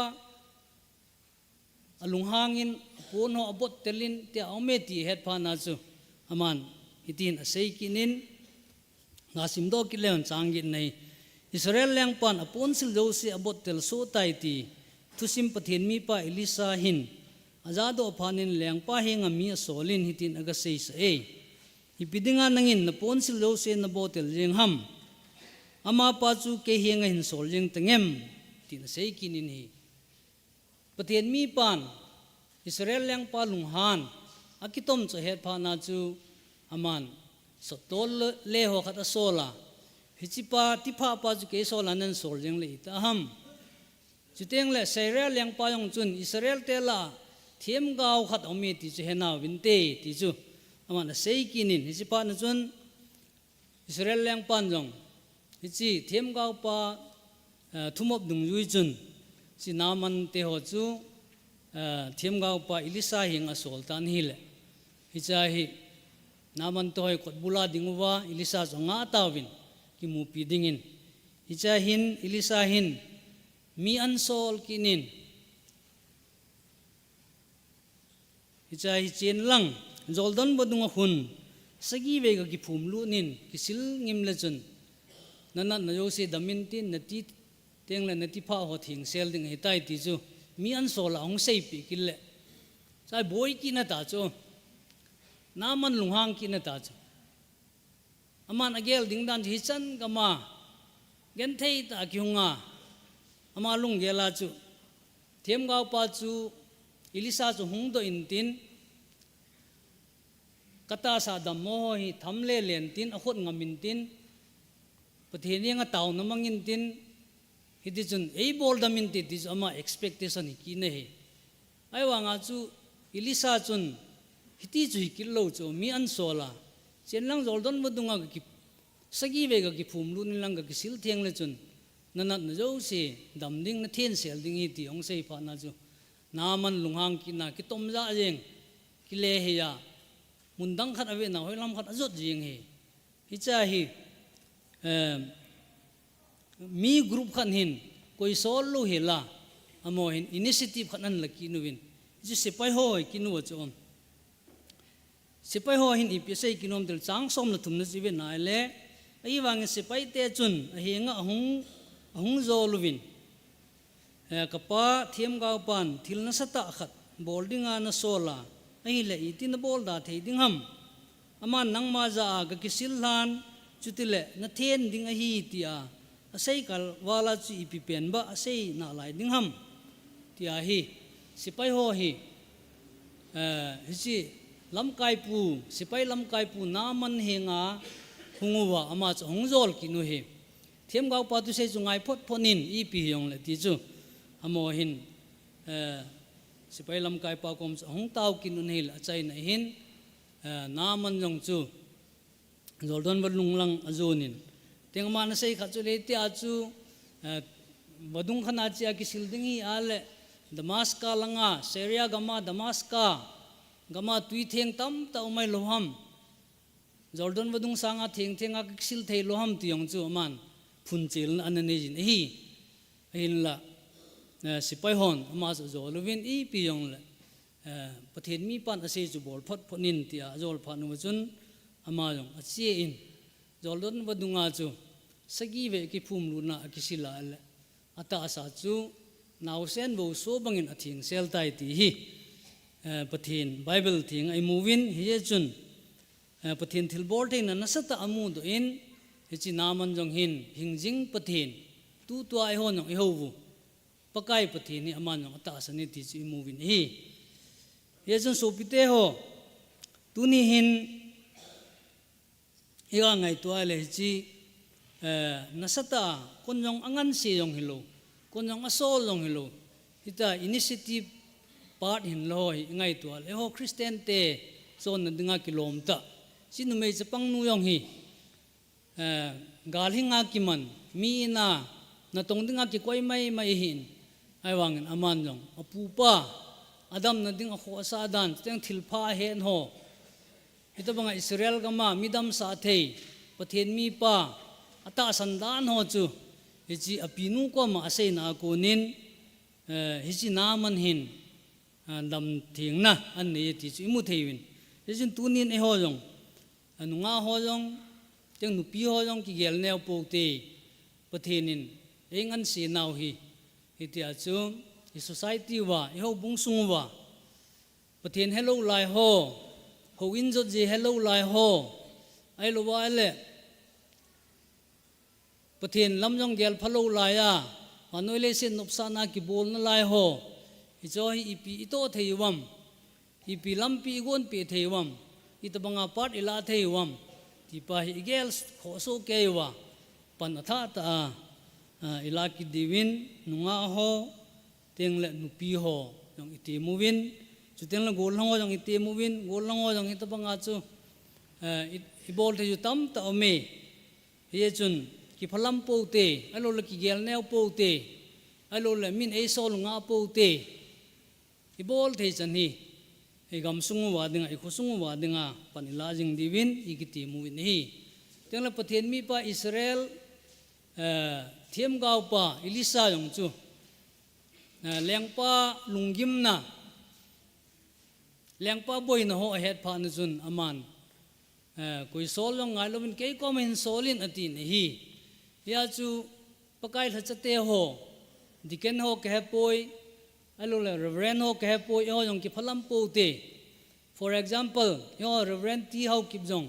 alung hangin pono abot telin te aume ti het pha na chu aman hitin asei kinin ngasim do ki leon changin nei Israel leng pan apon sil do si abot tel so tai ti thusim pathian mi pa Elisa hin azado phanin leng pa henga mi solin hitin aga sei sa e hipidinga nangin na ponsil lo se na botel jeng ham ama pa chu ke henga hin sol jeng tengem tin sei kinin hi pathian mi pan Israel leng pa lunghan akitom cha het pha na chu aman sotol le ho khat asola hichipa tipa pa chu ke sola nan sol jeng le ta ham chuteng le Israel leng pa yong chun Israel te la thiam gau khat omi ti chu hena winte ti chu aman sei kinin hichipa na chun Israel leng pan jong hichi thiam gau pa thumop dung yui chun si naman te ho chu thiam gau pa Elisa hing asol tan hi le hicha hi naman to hoi kot bula dingwa Elisa zonga tawin ki mu pi dingin hicha hin Elisa hin mi an sol kinin hicha hi chen lang Jordan bodunga hun sagi vega ki phum lu nin kisil ngim le chun nana na yo se damin tin na ti teng la na ti pha ho thing sel ding hi tai ti chu mi an sol ong sei pi kille sai boy ki na ta chu naman lunghang ki na ta chu aman agel ding dan hi chan kama gen thei ta kyunga ama lung gela chu them gau pa chu Elisa chu hung do in tin kata sa dam mo hi thamle len tin akhot ngamin tin patheni nga taw namangin tin hiti chun ei bol damin ti ti ama expectation hi ki ne he ai wa nga chu Elisa chun hiti chu killo chu mi an sola chen lang Jordan bodunga ki sagi ve ga ki phum lu ni lang ga ki sil theng le chun nanat na jo se dam ding na then sel ding hi ti ong sei pha na chu naman lunghang ki na ki tom ja jeng ki le he ya mundang khat ave na hoilam khat azot jing he hi cha hi mi group khan hin koi sol lu hela amo hin initiative khan an laki nuwin ji sepai hoi kinu chon sepai ho hin ipsei kinom tel chang som na thum na jive na le ai wang sepai te chun henga ahung zo luwin kapa thiam gau pan thil na sata khat boldinga na sola ai le itin bol da thei ding ham aman nang ma za ga kisil han chutile na then ding a hi tia asai kal wala chi ipi pen ba asai na lai ding ham tia hi sipai ho hi hi lam kai pu sipai lam kai pu naman henga hunguwa ama chongjol kinu he thiam gau pa tu sei chungai phot phonin ipi yong le ti chu amo hin sipai lam kai pa kom hong taw kinu nei la chai na hin naman jong chu Jordan balung lang azonin tengma na sei khachu le ti achu badung khana chi a ki sildingi ale Damaska langa Syria gama Damaska gama tui theng tam ta umai loham Jordan badung sanga theng theng a ksil thei loham ti yong chu man phun chil na anane jin hi hin la sipai hon ama zo lovin i pi yong la pathen mi pan ase chu bol phot phonin tia zol phanu chun ama jong achi in Jordan badunga chu sagi ve ki phum lu na kisila le ata sa chu now sen bo so bangin athing sel tai ti hi pathin Bible thing ai movin hi chun pathin thil bol thing na nasata amu do in hi chi naman jong hin hingjing pathin tu tu ai hon jong i howu pakai pathin ni aman jong ata sa ni ti chi movin hi ye chun so pite ho tu ni hin higa ngai to ale chi nasata konjong angan si jong hilo konjong asol jong hilo hita initiative part hin loi ngai to le ho Christian te son na dinga kilom ta sinu mei chapang nu yong hi gal hinga kiman mi na tong dinga ki koi mai hin ai wangin aman jong apupa adam na ding akho sa dan teng thilpha hen ho ito banga Israel gama midam sa thei pathen mi pa ata sandan ho chu hichi apinu ko ma asei na ko nin hichi naman hin dam thing na an ne ti chu imu theiwin hichin tunin e ho jong anunga ho jong teng nu pi ho jong ki gel neo pok te pathenin engan se naw hi hitia chu i society wa e ho bung sung wa ประเทศ hello ลายห่อหูอินจดเจ hello ลายห่อไอ้ลูกว่าเลยประเทศลำยองเกลพะโลลายอ่ะวันนู้นเลยเส้นนบสานากิบูลนั่นลายห่ออีจอยอีปีอีโตเทยวมอีปีลำปีกวนปีเทยวมอีตบังอาปัดอีลาเทยวมที่ไปอีเกลขอสู้เกยวะปันอัฐตาอีลากิดีวินนุงอาห่อเตียงเละนุปีห่อยองอิติมูวินจุดเตียงละโกลห่อยองอิติมูวินโกลห่อยองอิตบังอาจูอีบอลที่อยู่ตั้มตะอเมเฮียจุนki phalam pote alo la ki gel neo pote alo la min ei sol nga pote i bol the chan hi e gam sungu wa dinga i khosungu wa dinga panila jing divin i ki ti mu hi teng la pathen mi pa Israel thiam gau pa Elisa yong chu leng pa lungim na leng pa boy na ho ahead pha na chun aman koi sol long ngai lovin ke komen solin atin hi ya chu pakai tha chate ho diken ho ke poi alo la reverend ho ke poi ho yong ki phalam po te for example yo reverend ti ho kip jong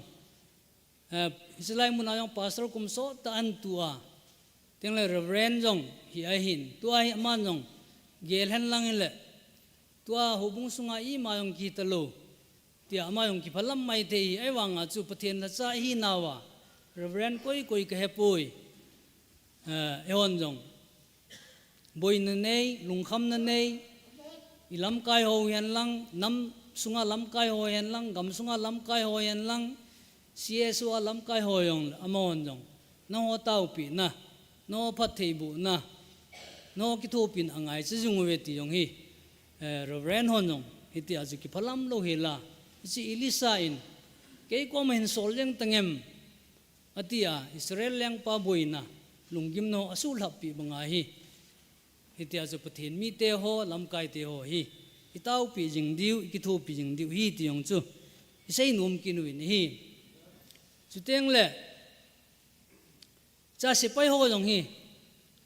islai mun ayong pastor kum so ta an tua teng la reverend jong hi a hin tua hi man jong gel han lang le tua hobung sunga i ma yong ki talo ti ama yong ki phalam mai te ai wanga chu pathen la cha hi nawa reverend koi ke poi eon jong boi na nei lungkham na nei ilam kai ho yan lang nam sunga lam kai ho yan lang gam sunga lam kai ho yan lang csu lam kai ho yong amon jong no ho tau pi na no phat thei bu na no ki thu pin angai chu jung we ti yong hi reverend hon jong hiti azu ki phalam lo hela chi Elisa in ke ko men sol jeng tangem atia Israel leng pa boi na lungim no asul happy banga hi hitia zo pathin mi te ho lam kai te ho hi itau pi jing diu ki thu pi jing diu hi ti yong chu isei num ki nu ni hi chu teng le cha se pai ho jong hi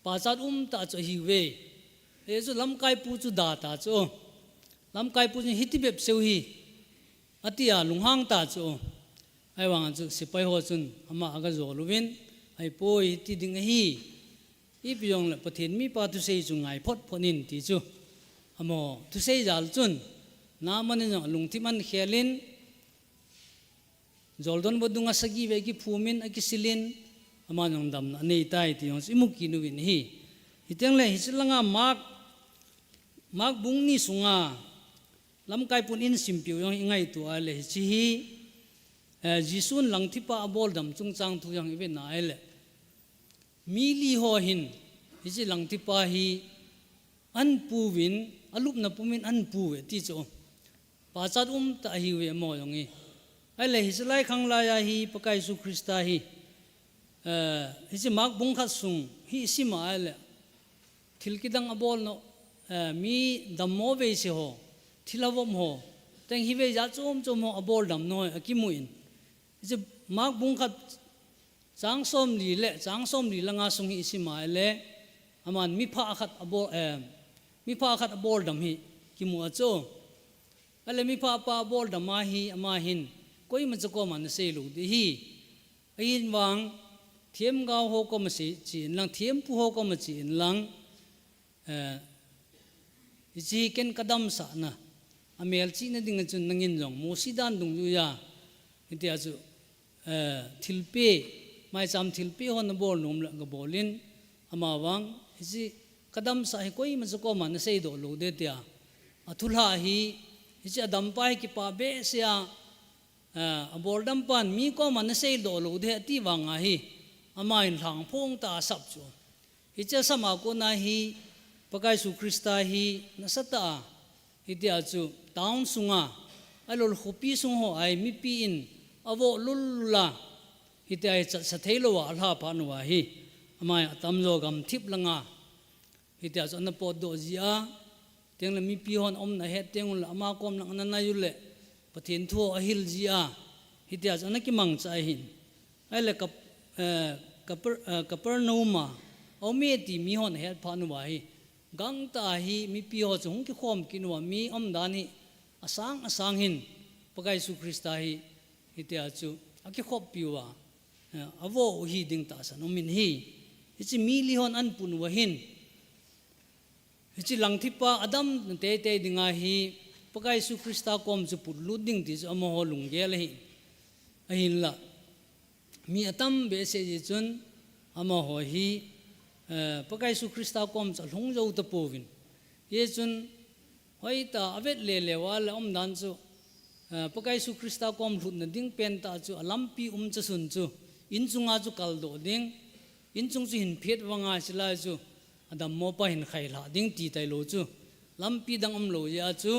pa chat ta cho hi we e zo lam kai pu chu da ta chu lam kai pu hi ti bep seu hi atia lunghang ta chu ai wang chu se pai ho chun ama aga zo luwin ai poi ti ding hi i pyong la pathin mi pa tu sei chu ngai phot phonin ti chu amo tu sei jal chun na man jong lungthi man khelin joldon bodunga sagi ve ki phumin aki silin ama jong dam na nei tai ti yong imuk ki nu win hi hiteng le hislanga mak bung ni sunga lam kai pun in simpiu yong ingai tu ale chi hi jisun langthipa abol dam chungchang thu yang ibe na ele mili ho hin hiji langthipa hi an puwin alup na pumin an puwe ti cho pachat ta hi we mo yongi ale hislai khangla ya hi pakai su krista hi hiji mak bung khat sung hi sima ale thilkidang abol no mi dammo ve se ho thilavom ho teng hi ve ja chom chom ho abol dam no akimuin hiji mak bung khat chang som li langa sung hi sima le aman mi pha khat abol dam hi kimu acho ale mi pha pa abol dam ma hi ama hin koi ma chako man se lu di hi ain wang thiam gao ho ko ma si chin lang thiam pu ho ko ma chin lang ji ken kadam sa na amel chi na ding chun nangin jong mo sidan dung ju ya itia chu thilpe mai cham thilpe hon bol num la ga bolin ama wang ji kadam sa hi koi ma ko man sei do lo de tia athula hi ji adam pai ki pa be sia abordam pan mi ko man sei do lo de ti wanga hi ama in thang phong ta sap chu hi cha sama ko na hi pakai su krista hi nasata itia chu taun sunga alol khopi sung ho ai mi pi in avo lulla itia cha thailo wa alha panwa hi amai atamlo gam thip langa itia chu na pod do zia tengla mi pi hon om na he tengul ama kom lang na na yule pathin thu ahil zia itia chu na ki mang cha hin ai le kapar noma omi ti mi hon he panwa hi gang ta hi mi pi ho chung ki khom kinwa mi om dani asang hin pakai su Krista hi hitia chu aki khop piwa avo hi ding ta san omin hi ichi mili hon an pun wa hin ichi langthipa adam te te dinga hi pakai su Krista kom chu put lu ding ti chu amo ho lunggel hi ahin la mi atam be se ji chun amo ho hi pakai su Krista kom cha hlung zo ta povin ye chun hoi ta avet le le wal om dan chu pakai su Krista kom hlut na ding pen ta chu alampi cha sun chu in chunga chu kal do ding in chung chu hin phet wanga sila chu adam mo pa hin khai la ding ti tai lo chu lampi dang om lo ya chu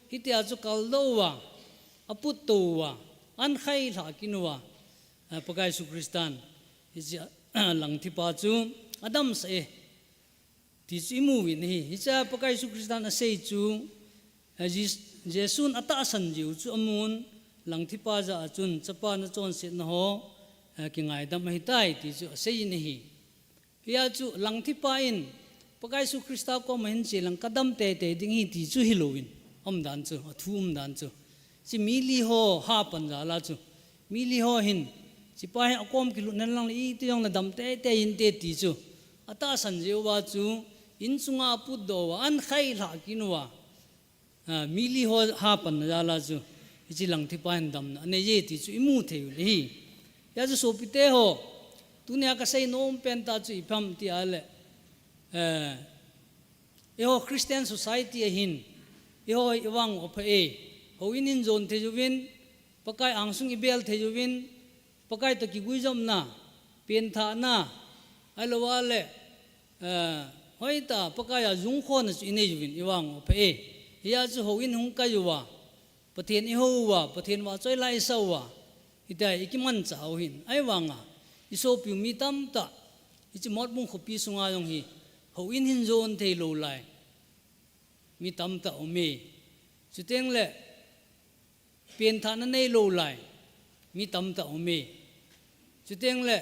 hitia chu kal do wa aput to wa an khai la kinwa pakai su Kristan hi lang thi pa chu adam se ti chu mu win hi hicha pakai su Kristan a sei chu Jesun ata san jiu chu amun lang thi pa za chun chapa na chon se na ho ki ngai dam hi tai ti chu sei ni hi ya chu lang thi pa in pakai su Krista ko men che lang kadam te te ding hi ti chu Halloween om dan chu thu dan chu si mili ho ha pan za la chu mili ho hin si pa he akom ki lu nan lang i ti yong na dam te te in te ti chu ata san jiu wa chu in chunga pu do wa an khai la kinwa mili ho ha pan za la chu ichi lang thi pa hin dam na ne ye ti chu imu the hi ya chu so pi te ho tunia ka sei nom pen ta chu ipham ti ale ho Christian society hin ho iwang of e ho in zon the juwin pakai angsung ibel the juwin pakai to ki guizom na pen tha na alo wale hoita pakai a jung khon chu ine juwin iwang of e ya chu ho in hung ka yuwa pathen i ho wa pathen wa choi lai sa wa ita ikiman chau hin ai wanga iso pi mi tam ta ichi mot bung khopi sunga yong hi ho in hin zon thei lo lai mi tam ta ome chuteng le pen tha na nei lo lai mi tam ta ome chuteng le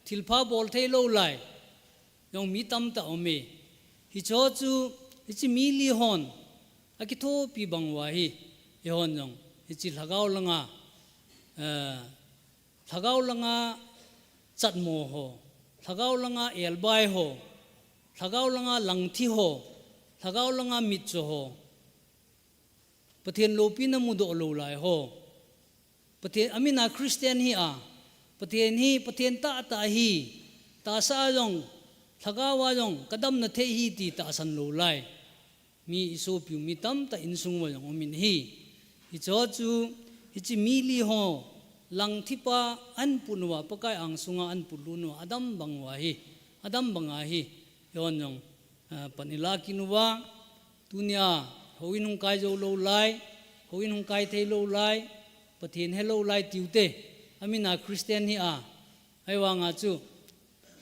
thilpha bol thei lo lai yong mi tam ta ome hi cho chu ichi mi li hon aki tho pi bang wa hi hon jong ichi lagaw langa chat mo ho lagaw langa elbai ho lagaw langa langthi ho lagaw langa mit cho ho pathen lopi na mudo lo lai ho pathen amina Christian hi a pathen ta hi ta sa jong lagawa jong kadam na the hi ti ta san lo lai mi iso piu mi tam ta insung wa jong min hi hi cho chu ichi mi li ho lang thipa an punwa pakai ang sunga an pulunu adam bangwa hi adam banga hi yon jong panila kinwa tunia hoinung kai jo lo lai hoinung kai thei lo lai pathen hello lai tiute amina Christian hi a ai wanga chu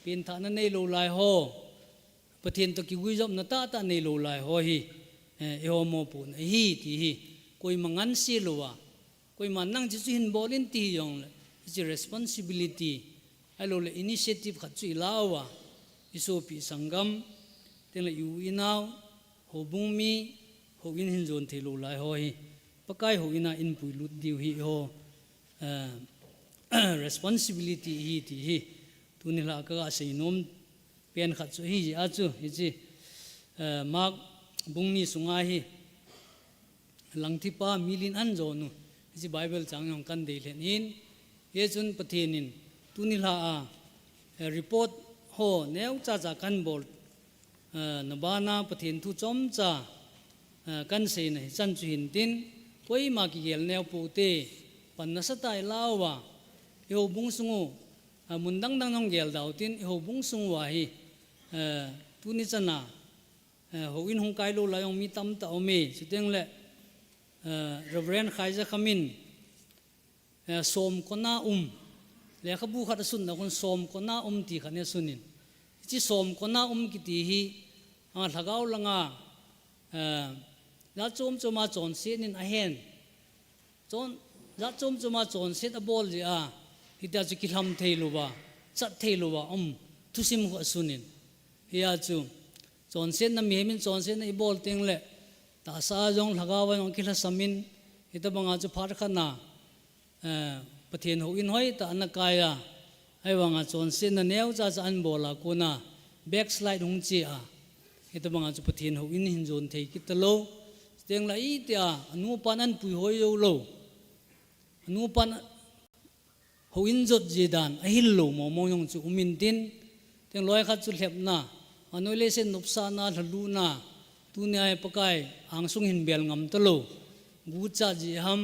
pin tha na nei lo lai ho pathen to ki guizom na ta nei lo lai ho hi ho mo pun hi ti hi koi mangan si lowa koi manang chi hin bolin ti yong le is responsibility alo le initiative khat chu ilawa iso pi sangam ten le yu inaw ho bung mi ho in hin zon thelo lai ho hi pakai ho ina in pui lut diu hi ho responsibility hi ti hi tunila ka sei nom pen khat chu hi a chu hi chi mak bungni sunga hi langthipa milin an zonu ji Bible changyong kan de len in ye chun pathenin tunila a report ho neu cha cha kan bol nabana pathen thu chom cha kan sei nei chan chu hin tin koi ma ki gel neu pu te pan na sa tai lawa yo bung sungu mundang dang nong gel dau tin ho bung sung wa hi tuni chana ho in hong kai lo la yong mi tam ta ome chuteng le Reverend Khaija Khamin som kona le khabu khat sun na kon som kona ti khane sunin chi som kona ki ti hi thagaw langa la chom choma chon se nin a hen chon la chom choma chon se a bol ji a hita chu ki hlam theiluwa chat theiluwa thusim ho sunin hiya chu chon se na mi hemin chon se na i bol teng le ta sa jong lagawa jong kila samin ita banga chu phar khana pathian ho in hoi ta anakaya ai wanga chon sin na neu cha cha an bola kuna backslide hung chi a ita banga chu pathian ho in hin zon thei kitalo teng la i tia anu pan an pui hoi yo lo anu pan ho in jot je dan a hil lo mo mo yong chu umin tin teng loi khat chu hlep na anoi le sen nupsa na hlu na tu ne ai pakai ang sung hin bel ngam talo gu cha ji ham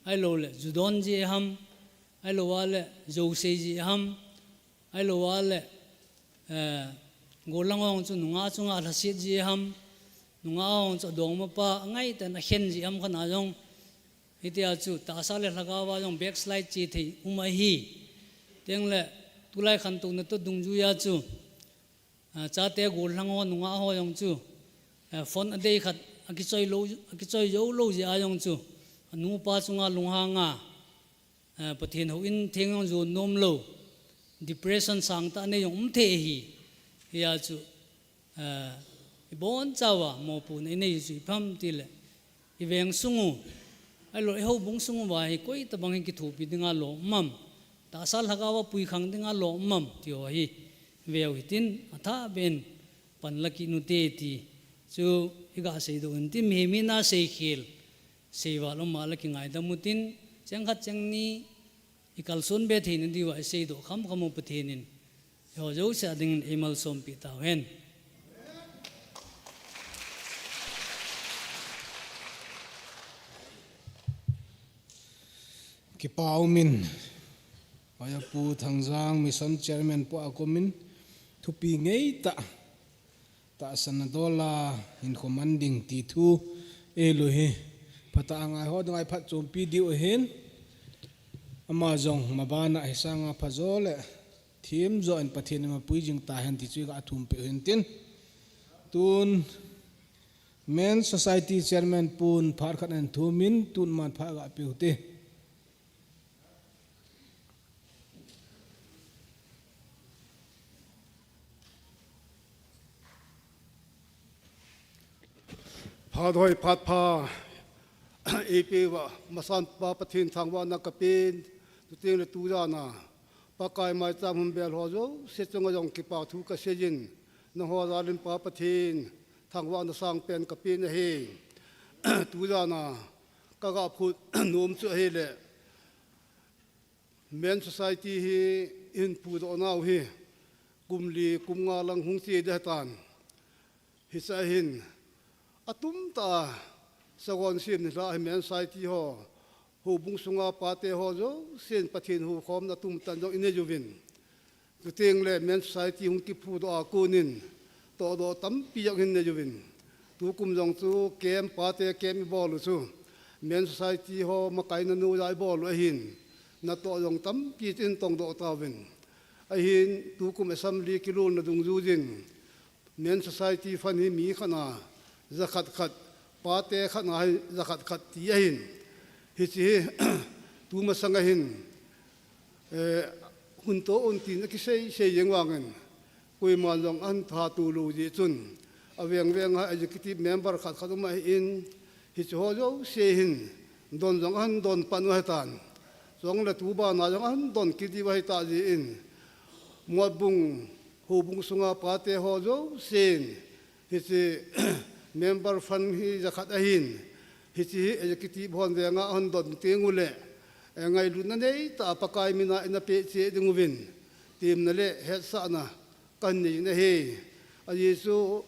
ai lo le judon ji ham ai lo wa le zo se ji ham ai lo wa le golangong chu nunga chunga la si ji ham nunga ong chu dong ma pa ngai ta na hen ji ham khana jong itia chu ta sa le lagawa jong backslide chi thei umai hi teng le tulai khan tu na to dung ju ya chu cha te golango nunga ho jong chu phone a dei khat aki choi yo lo ji a jong chu anu pa chunga lungha nga pathian ho in thengong zo nom lo depression sang ta ne yong the hi ya chu bon chawa mo pu nei nei ju pham ti le iveng sungu ai lo ho bung sungu wa hi koi ta bang ki thu pi dinga lo mam ta sal hagawa pui khang dinga lo mam ti ho hi veo hitin atha ben pan laki nu te ti chu iga sei do unti me mi na sei khil sei wa lo ma laki ngai da mutin chang khat chang ni ikal son be thein di wa sei do kham kham pu theinin ho jo sa ding emal som pi ta hen ki paumin aya pu thangjang mission chairman po akomin thupi ngei ta sanadola in commanding ti thu elohi pata angai ho dai phat chompi di o hen ama jong mabana hisanga phazole thim zo an pathin ma puijing ta han ti chui ga thum pe hen tin tun men society chairman pun phar khan an thumin tun man pha ga pe hote phá thôi phát pha ep wa masan pa pathin thangwa na kapin tu ting le tu ja na pa kai mai cha hum bel ho jo se chunga jong ki pa thu ka sejin na ho za lim pa pathin thangwa na sang pen kapin he tu ja na ka ga phut nom chu he le men society hi in pu do na hi kumli kumnga lang hung chi de tan hi sa hin atum ta sagon sim ni la men society ho hu bung sunga pate ho jo sen pathin hu khom na tum tan jo ine juvin tu teng le men society hung ki phu do akunin to do tam pi jak hin ne juvin tu kum jong chu kem pate kem bol chu men society ho ma kai na nu dai bol a hin na to jong tam pi tin tong do ta vin a hin tu kum assembly kilul na dung ju jin men society fan hi mi khana zakhat khat pate khat na zakhat khat ti hin hi chi tu ma sanga hin hun to on tin ki sei yeng wangen koi ma jong an tha tu lu ji chun aweng weng ha executive member khat khat ma in hi chu ho jo se hin don jong an don pan wa tan jong la tu ba na jong an don ki di wa ta ji in mo bung hu bung sunga pate ho jo sen hi chi member fan hi zakhat a hin hi chi executive hon wenga on don tengule ngai lu na nei ta pakai mina ina pe che dinguvin tim na le het sa na kan ni na he a yesu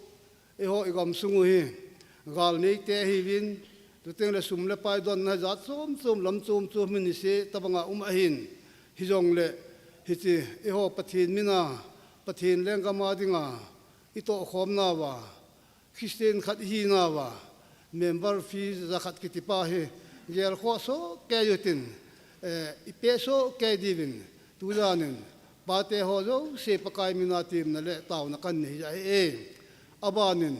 e ho igam sungu hi gal nei te hi win tu teng le sum le pai don na za chom lam chom min ni se tabanga a hin hi jong le hi chi e ho pathin mina pathin lenga ma dinga i to khom na wa Christian khat hi na wa member fees zakhat kitipa he gel kho so ke yutin i peso ke divin tu janin pate ho jo se pakai mina tim na le taw na kan ni ja e abanin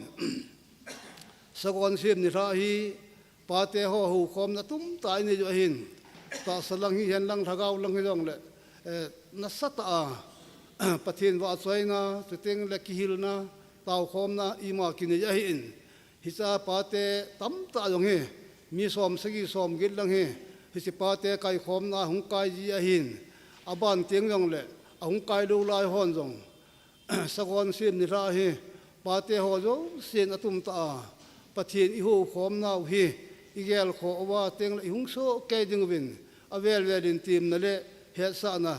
sagon sim ni ra hi pate ho hu khom na tum tai ni jo hin ta salang hi hen lang thagaw lang hi jong le na sata pathin wa choina tu teng le ki hil na tao khom na ima ki ne ja hin hi hisa pate tam ta long he mi som sagi som gil lang he hisi pate kai khom na hung kai ji a hin aban tiang long le hung kai do lai hon jong sagon sim ni ra he pate ho jo sen atum ta pathin i ho khom na hi igel kho wa teng le hung so ke ding win avel velin tim na le he sa na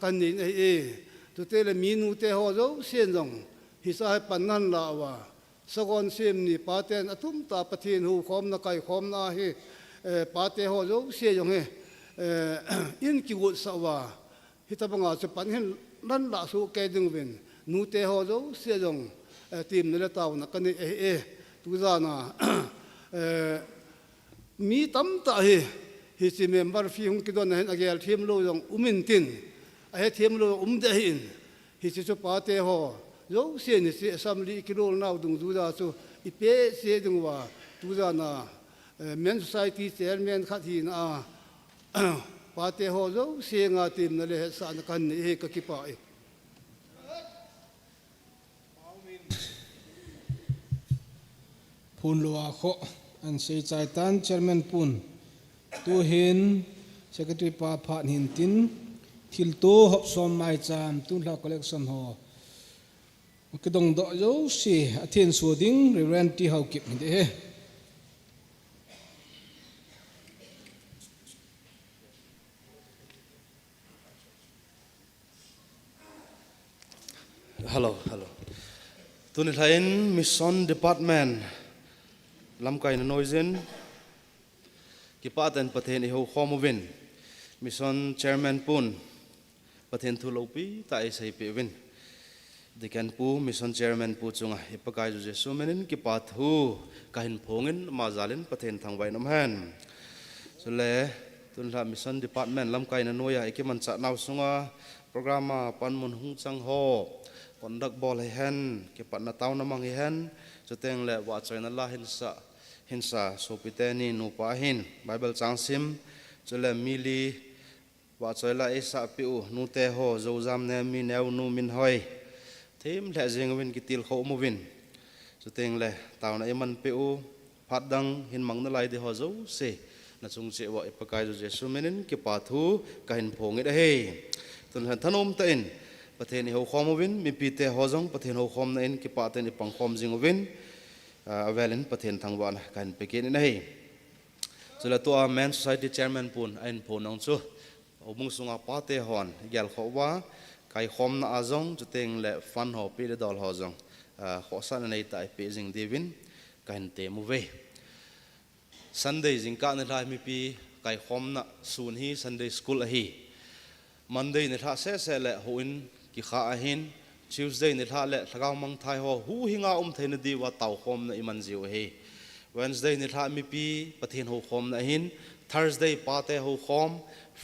kan ni e tu te le minu te ho zo sen jong hisa pan nan la wa sagon sim ni paten atum ta pathin hu khom na kai khom na hi pate ho zo se jong he in ki wo sa wa hitabanga chu pan hen nan la su ke ding win nu te ho zo se jong tim ne le taw na kan e tu za na mi tam ta hi si member fi hung ki don hen agel thim lo jong umin tin a he thim lo de hin hi si chu pate ho zo se ni se assembly ki lo na dung du da chu I pe se dung wa tu za na men society chairman khat hi na pate ho zo se nga tim na le sa na kan e ka ki pa e phun lua kho an sei chai tan chairman pun tu hin secretary pa phan hin tin thil to hop som mai chan tu la collection ho cái đồng đội dấu xì thiên số tiếng rồi ren ti hậu kịp như thế hello tuần này mission department làm cái nói dân cái paten paten yêu khomovin mission chairman pun paten thu lâu pi tại xây pevin Dikan pu mission chairman pu chunga ipakai ju jesu menin ki pathu kahin phongin mazalin pathen thangwai nam han sole tunla mission department lam kai na noya ikiman cha naw sunga programa panmun hung chang ho kondak bol hen ki patna taw namang hen chuteng le wa chaina la hinsa sopiteni nu pa hin bible changsim chule mili wa chaila esa piu nu te ho zozam ne mi neu nu min hoi thêm lẽ riêng bên cái tiêu khổ một viên, cho tiền lẽ tàu này mình piu phát đăng hình măng nó lại thì họ giấu xe, là chúng sẽ gọi bậc cái rồi Giêsu mình cái bà thu cái hình phong ấy đấy, tuần hành thân ôm tên, bậc thầy này họ khom một viên, mình bị họ giống bậc thầy họ khom này cái bà thầy này bằng khom riêng một viên, về lên bậc thầy thằng bạn cái hình bậc này này, rồi là tôi men society chairman pun anh pun ông chú, ông mong sung apa teh hòn, gel khổ quá cái khom na azong cho tiếng lệ fan họ pi để đòi họ zong họ san này tại pi ding divin cái hình tế mu về Sunday ding cả này lại mi pi cái khom na sun hi Sunday school hi Monday này thà sẽ lệ hoin ki kha hin Tuesday này thà lệ thagao mang thai ho hu hinga thai na di wa tàu khom na iman ziu hi Wednesday này thà mi pi pathin ho khom na hin Thursday pate ho khom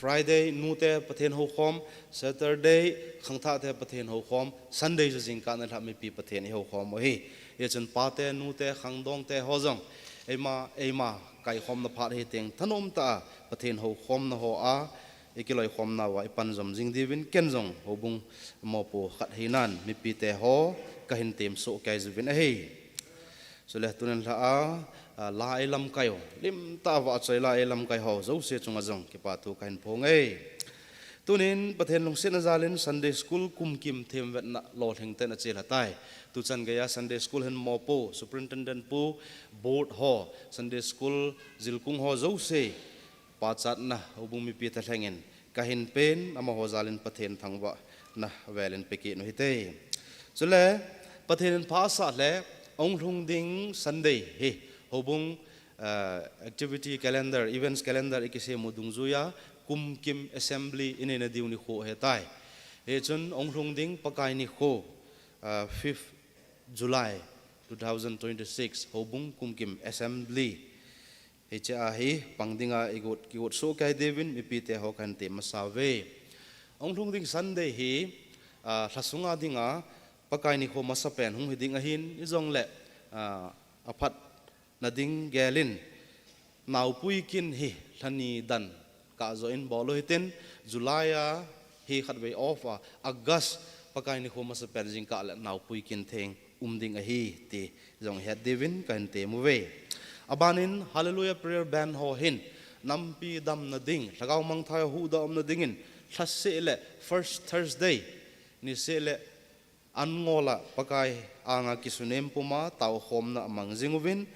Friday nu te pathen ho khom Saturday khang tha te pathen ho khom Sunday ju jing ka na tha mi pi pathen ho khom hi ye chun pate nu te khang dong te ho jong ema kai khom na phat hi teng thanom ta pathen ho khom na ho a ikiloi khom na wa ipan jom jing divin ken jong ho bung mo po khat hinan mi pi te ho ka hin tem so kai ju vin a hi so le tunan la a la elam kayo lim ta wa chai la elam kai ho zo se chunga jong ki pa tu kain phong ei tunin pathen long sen zalin Sunday school kum kim them vet na lo theng ten a chela tai tu chan gaya Sunday school hen mo po superintendent pu board ho Sunday school zilkung ho zo se pa chat na obung mi pi ta thengen ka hin pen ama ho zalin pathen thangwa na velen peki no hite chule pathen pha sa le ong thung ding Sunday he hobung activity calendar events calendar ikise mudung zuya kum kim assembly inena diuni kho hetai he chun ongrung ding pakai ni kho 5th July 2026 hobung kum kim assembly he cha hi pangdinga igot so kai devin mi pi te ho kan te masave ongrung ding Sunday hi thasunga dinga pakai ni kho masapen hung hiding a hin izong le aphat nading gelin nau pui kin hi thani dan ka zo in bolo hitin July hi khat ve off August pakai ni khoma sa perjing ka la nau pui kin theng ding a hi ti zong het devin kan te mu ve abanin hallelujah prayer band ho hin nampi dam na ding lagaw mang thai hu da na dingin thase le first Thursday ni se le angola pakai anga kisunem puma tau khom na mangjinguvin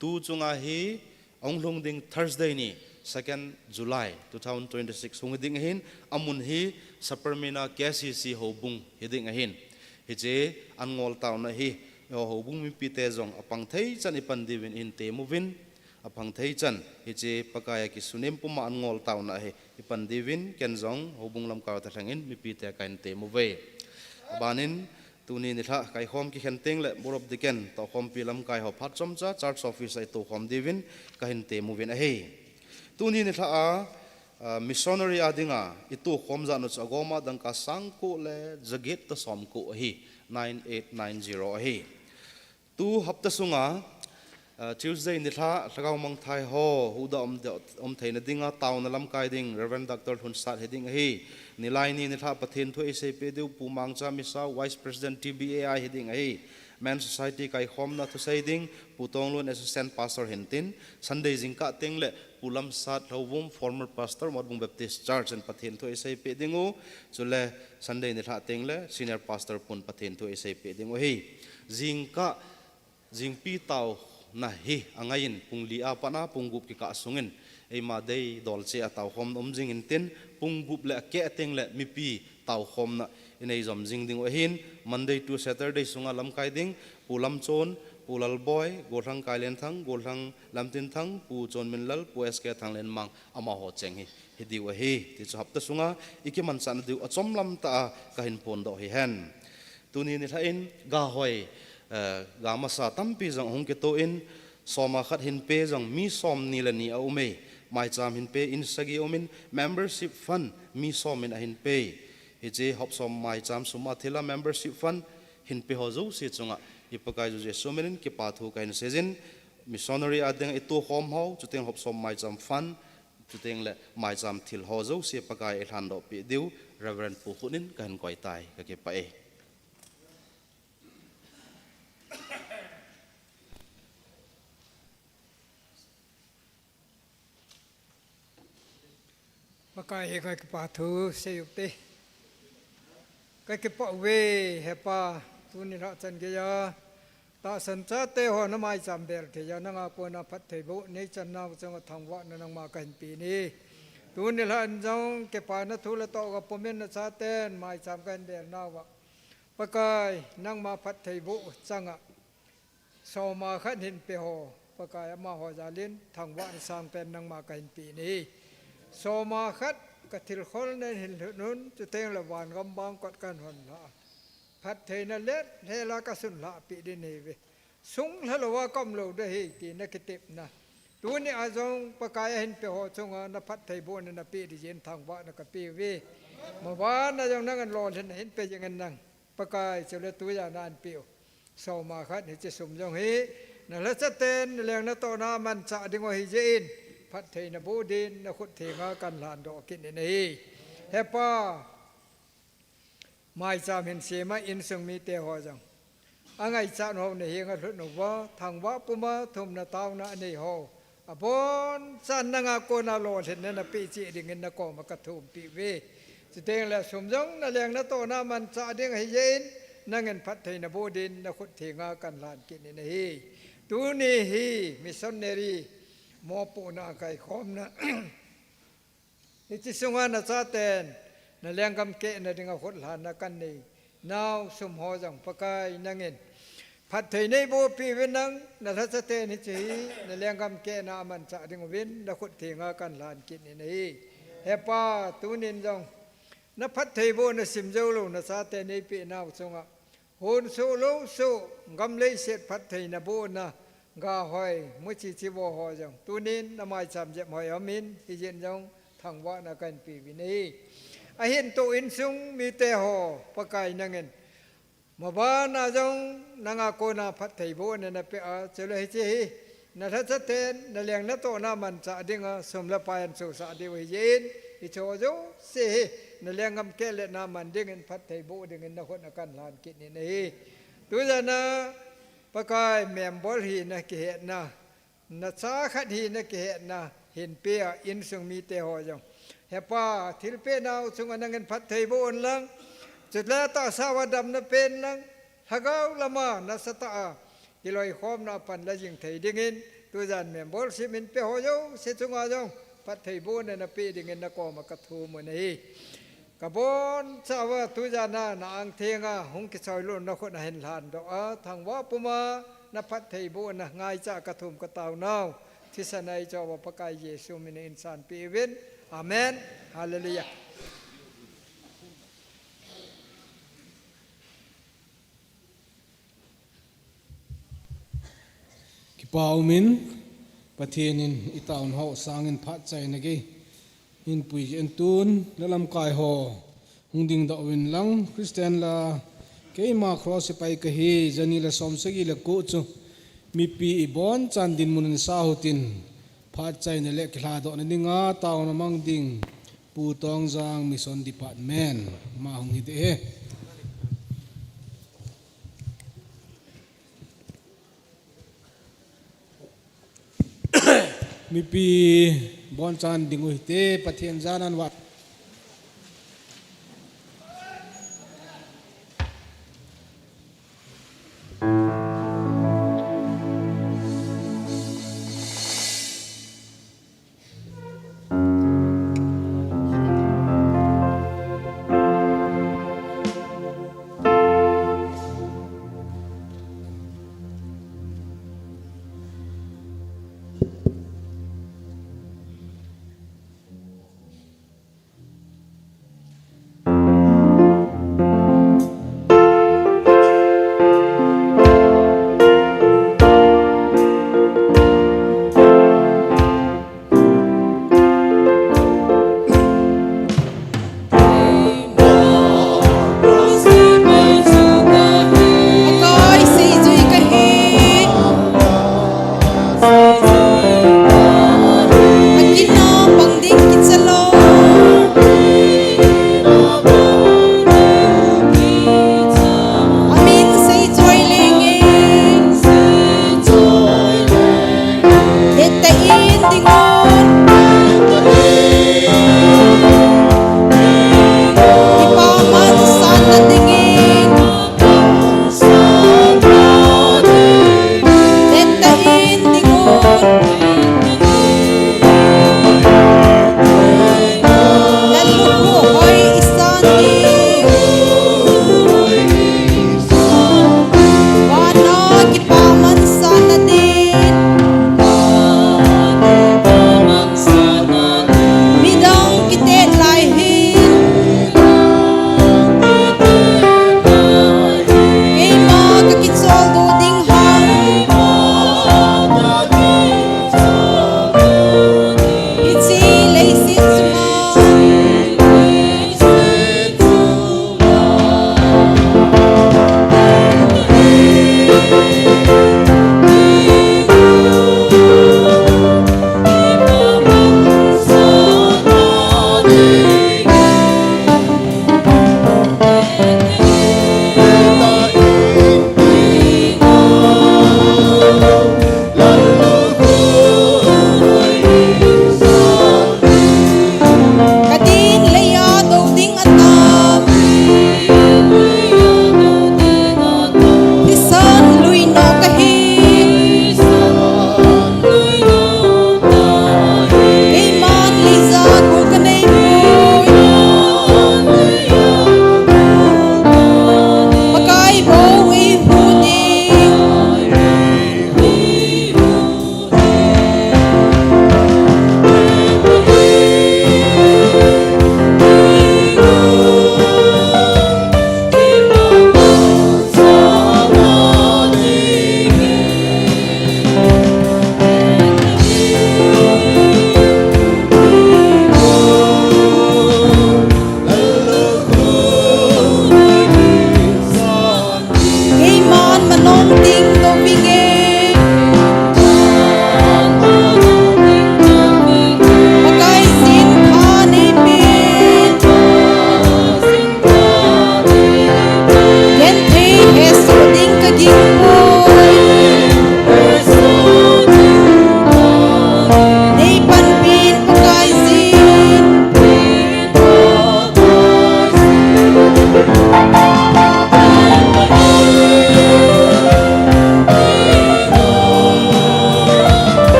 tu chunga hi onglong ding Thursday ni 2nd July 2026 hung ding hin amun hi sapermina KCC hobung hiding hin hiche angol taw na hi hobung mi pite jong apang thei chan ipan divin in te movin apang thei chan hiche pakaya ki sunem puma angol taw na hi ipan divin ken jong hobung lam ka ta thangin mi pite kain te move banin tuni ni tha kai khom ki khenteng le borop diken to khom pilam kai ho phat chom cha church office ai to khom divin kain te movin a hei tuni ni tha a missionary adinga itu khom za no chagoma dang ka sangko le jaget ta som ko hi 9890 hi tu hapta sunga Tuesday ni tha lagaw mang thai ho huda theina dinga tawn lam kai ding Reverend Dr. Hun Sat heading hi nilai ni tha pathin thu SAP deu pumang cha misa Vice President TBAI heading hi Man Society kai khom na thu sai ding putong lun assistant pastor hentin Sunday jingka tengle pulam sat hawum former pastor Modbung Baptist Church and pathin thu SAP dingu chule Sunday ni tha tengle senior pastor pun pathin thu SAP dingu hi jingka jingpi taw na hi angayin pungli apa na punggup ki ka sungin ei ma dei dolce ataw khom jing in tin punggup le ke teng le mipi taw khom na inei zom jing ding hin Monday to Saturday sunga lam kai ding pulam chon pulal boy gorang kailen thang gorang lamtin thang pu chon min lal pu sk thang len mang ama ho cheng hi hidi wa hi ti chap ta sunga ikiman san diu achom lam ta ka hin pon do hi hen tuni ni thain ga hoi gama sa tampi jang hong ke to in soma khat hin pe jang mi som ni la ni au me mai cham hin pe in sagi omin membership fund mi som in hin pe he je hop som mai cham suma thila membership fund hin pe ho zo se chunga ipakai ju je somenin ke pa thu kain sejin missionary adeng itu hom ho chuteng hop som mai cham fund chuteng le mai cham thil ho zo se pakai than do pi diu Reverend pu khunin kan koi tai ka ke pa e pakai kai pa thu se yuk te kai ke pa we he pa tu ni ra chan ge ya ta san cha te ho na mai cham bel the ya na nga ko na phat thei bo nei chan na chang thang wa na nang ma kan pi ni tu ni la an jong ke pa na thu la to ga pomen na cha ten mai cham kan bel na wa pakai nang ma phat thei bo changa so ma khat hin pe ho pakai ma ho ja lin thang wa sang pen nang ma kan pi ni so ma khat ka thil khol nen hin nun chu teng la wan gam bang kot kan hon la phat thei na let he la ka sun la pi di ne ve sung la wa kom lo de he ti na ke tip na tu ni a jong pa ka hin pe ho chung na phat thei bo na pi di jen thang wa na ka pi ve ma wa na jong nang an lon hin pe jeng an nang pa ka che le tu ya na an pi so ma khat ni che sum jong he na la cha ten leng na to na man cha ding wa hi je inพัดเทนบูดินนะขุดเทงากันหลานดอกกินนี่เฮป้าไม่จำเห็นเสียมาอินซึ่งมีเตหอจังอังไงจานหอในเฮงรุ่นหนูว่าทางว่าปุ่มทุ่มนาตาวนะนี่หออบอนสันนังโกนาโลเห็นนั่นปีจีดิ่งเงินนักมากระทุ่มปีเวสุดเองแล้วสมยงนั่นแรงนั่นโตน่ามันจะดิ่งให้เย็นนั่งเงินพัดเทนบูดินนะขุดเทงากันหลานกินนี่ตูนี่ฮีมิสซอนเนรีมอปูนาไก่ขอมนะนี่ที่สงวนนะซาเตนนั่นเลี้ยงกำเกะนั่นดึงเอาคนหลานนักกันนี่นาวสมหอจังปะกายนั่งเงินผัดไทยในโบปีเวนังนั่นซาเตนนี่จีนั่นเลี้ยงกำเกะนามันจะดึงวินนักขุดเถียงกันหลานกินนี่เฮป้าตูนินจังนับผัดไทยโบนัสิมเจ้าลูนัซาเตนในปีนาวสงะโหนโซโลโซกำเลยเสร็จผัดไทยนะโบนะกาหอยมุจิจิโบหอจังตัวนี้นำมาจำเจ็บหอยอมินที่เย็นจังทางว่านักการปีวินีอาเห็นตัวอินซุงมีเตหอปะไก่นังเงินมาบ้านนาจังนางอาโกนาพัดไทยโบนันเปอาเจริญเจฮีนัทชัดเทนนัเลียงนัตโตนามันจะดิ่งสมละปายันสุสาดีวิเย็นอิโชโจเสฮีนัเลียงกำเกลนามันดิ่งพัดไทยโบดิ่งนักคนนักการลานกินนี่ tu giờ na bà coi mềm bol hi na kì hệ na cha khát hi na kì hệ na hiện bia in sung mi tê ho jong hepa thil pe nào sung anh ngân phát thầy bộ langจุดแล้วต่อสาวดำนะเป็นลังฮักเอาละมานะสตากิลอยคอมนะปันละยิงไทยดิ่งินตัวจันเมียนบอลสิมินเปหอยเสตุงอาจงปัดไทยบุญนะปีดิ่งินนะก็มากระทูมันนี่กบอนสาวตัวจันนะนางเทียงอ่ะหงกิจอยลุ่นนะคนเห็นหลานดอกทางว่าปุมานะปัดไทยบุญนะง่ายจากกระทุมกระตาวนาวที่สนัยเจ้าว่าประกายเยซูมินอินสานปีเวนอาเมนฮาเลลูยาปาอุมินประเทศนินอิตาอุนหอสร้างอินพัดใจนักอินปุยอินตูนและลำกายหอหงดิ่งดอกวินลังคริสเตียนละเกยมาครอสไปกะเฮจันีละสมสกิละกุจูมีปีบอนจันดินมุนสาหุตินพัดใจในเล็กลาดอกในดิ่งอาตาวนมังดิ่งปูตองจางมิสอนดิพาร์ตเมนต์มาหงฮิตเอมีปีบอนจันดิงอุยเตปะเทียนจานันวัด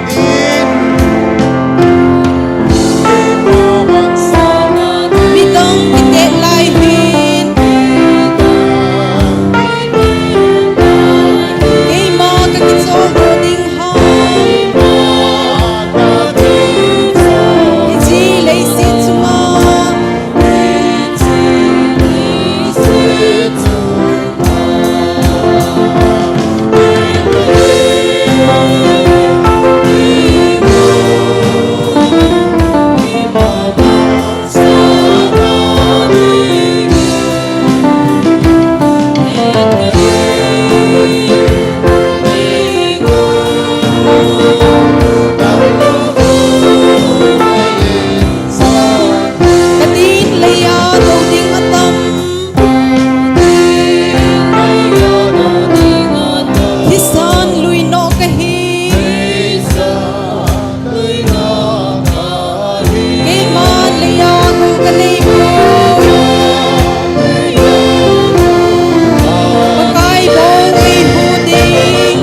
din Mitong pite lai hin Kay mo kakitsong ding hong Iji lay sit suma Kating laya daw ding atam Hisan lui no kahi Kay man laya ko kalay mo Pakay bong ay huding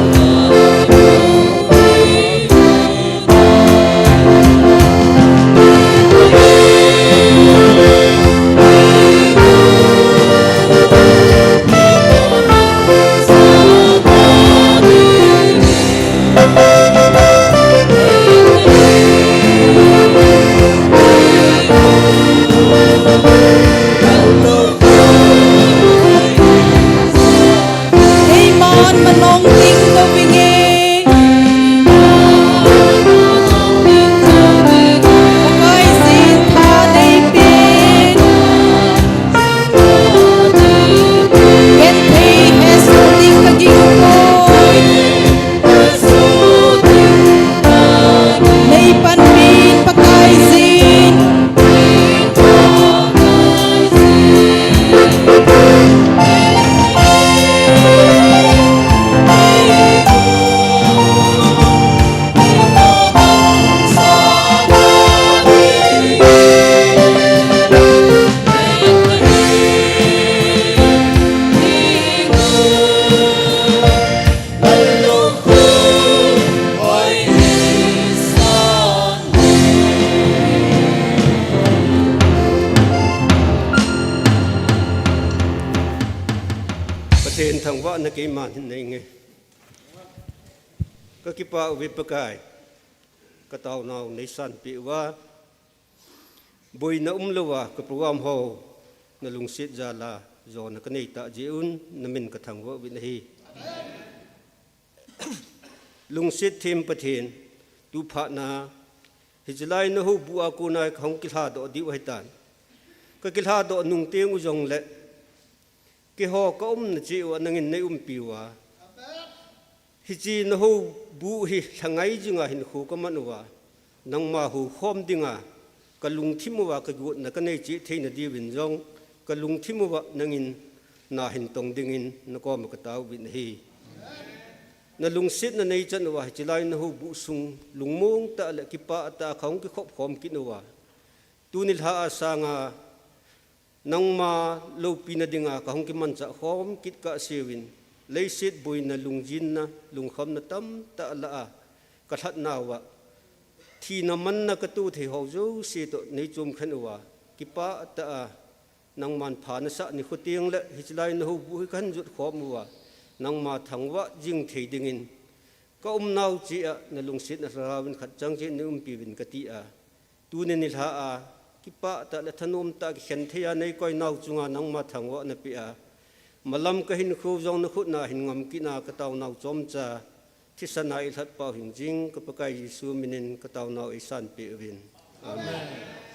Kay man manong ting to bingi Pakay sin tha nay pin Get pay es ting kaging koy Nay panmin pakay sin Patin thang wa na kay man nay nge ka kipa ubi pakai ka taw naw nay san pi wa boy na umlawa ka program ho na lungsit jala zo na kanay ta jiun na min ka thang wa bin hi lungsit thim patin tu pha na hijlai na hu bu aku na khong kilha do di wa tan ka kilha do nung teng u jong le ki ho ka na chi wa nangin nei piwa hi chi na ho bu hi thangai jinga hin khu ka manwa nang ma hu khom dinga ka lung thimuwa ka gu na ka nei chi theina di win jong ka lung thimuwa nangin na hin tong dingin na ko ma ka taw bin hi na lung sit na nei chan wa chi lai na hu bu sung lung mong ta la ki pa ta khong ki khop khom ki no wa tunil ha asanga nang ma lo pina dinga ka hong ki man cha khom kit ka sewin leisit boi na lungjin na lung khom na tam ta la a ka that na wa thi na man na ka tu the ho zo si to nei chum khan wa ki pa ta a nang man pha na sa ni khutiang le hichlai na hu bu khan jut khom wa nang ma thang wa jing thei dingin ka nau chi a na lungsit na rawin khat chang chi ni pi win ka ti a tu ne ni ha a kipa ta la thanom ta khen thea nei koi nau chunga nang ma thangwa na pi a malam ka hin khu jong na khut na hin ngam ki na ka taw nau chom cha thi sana i that pa hing jing ka pa kai Jesu minin ka taw nau i san pi win amen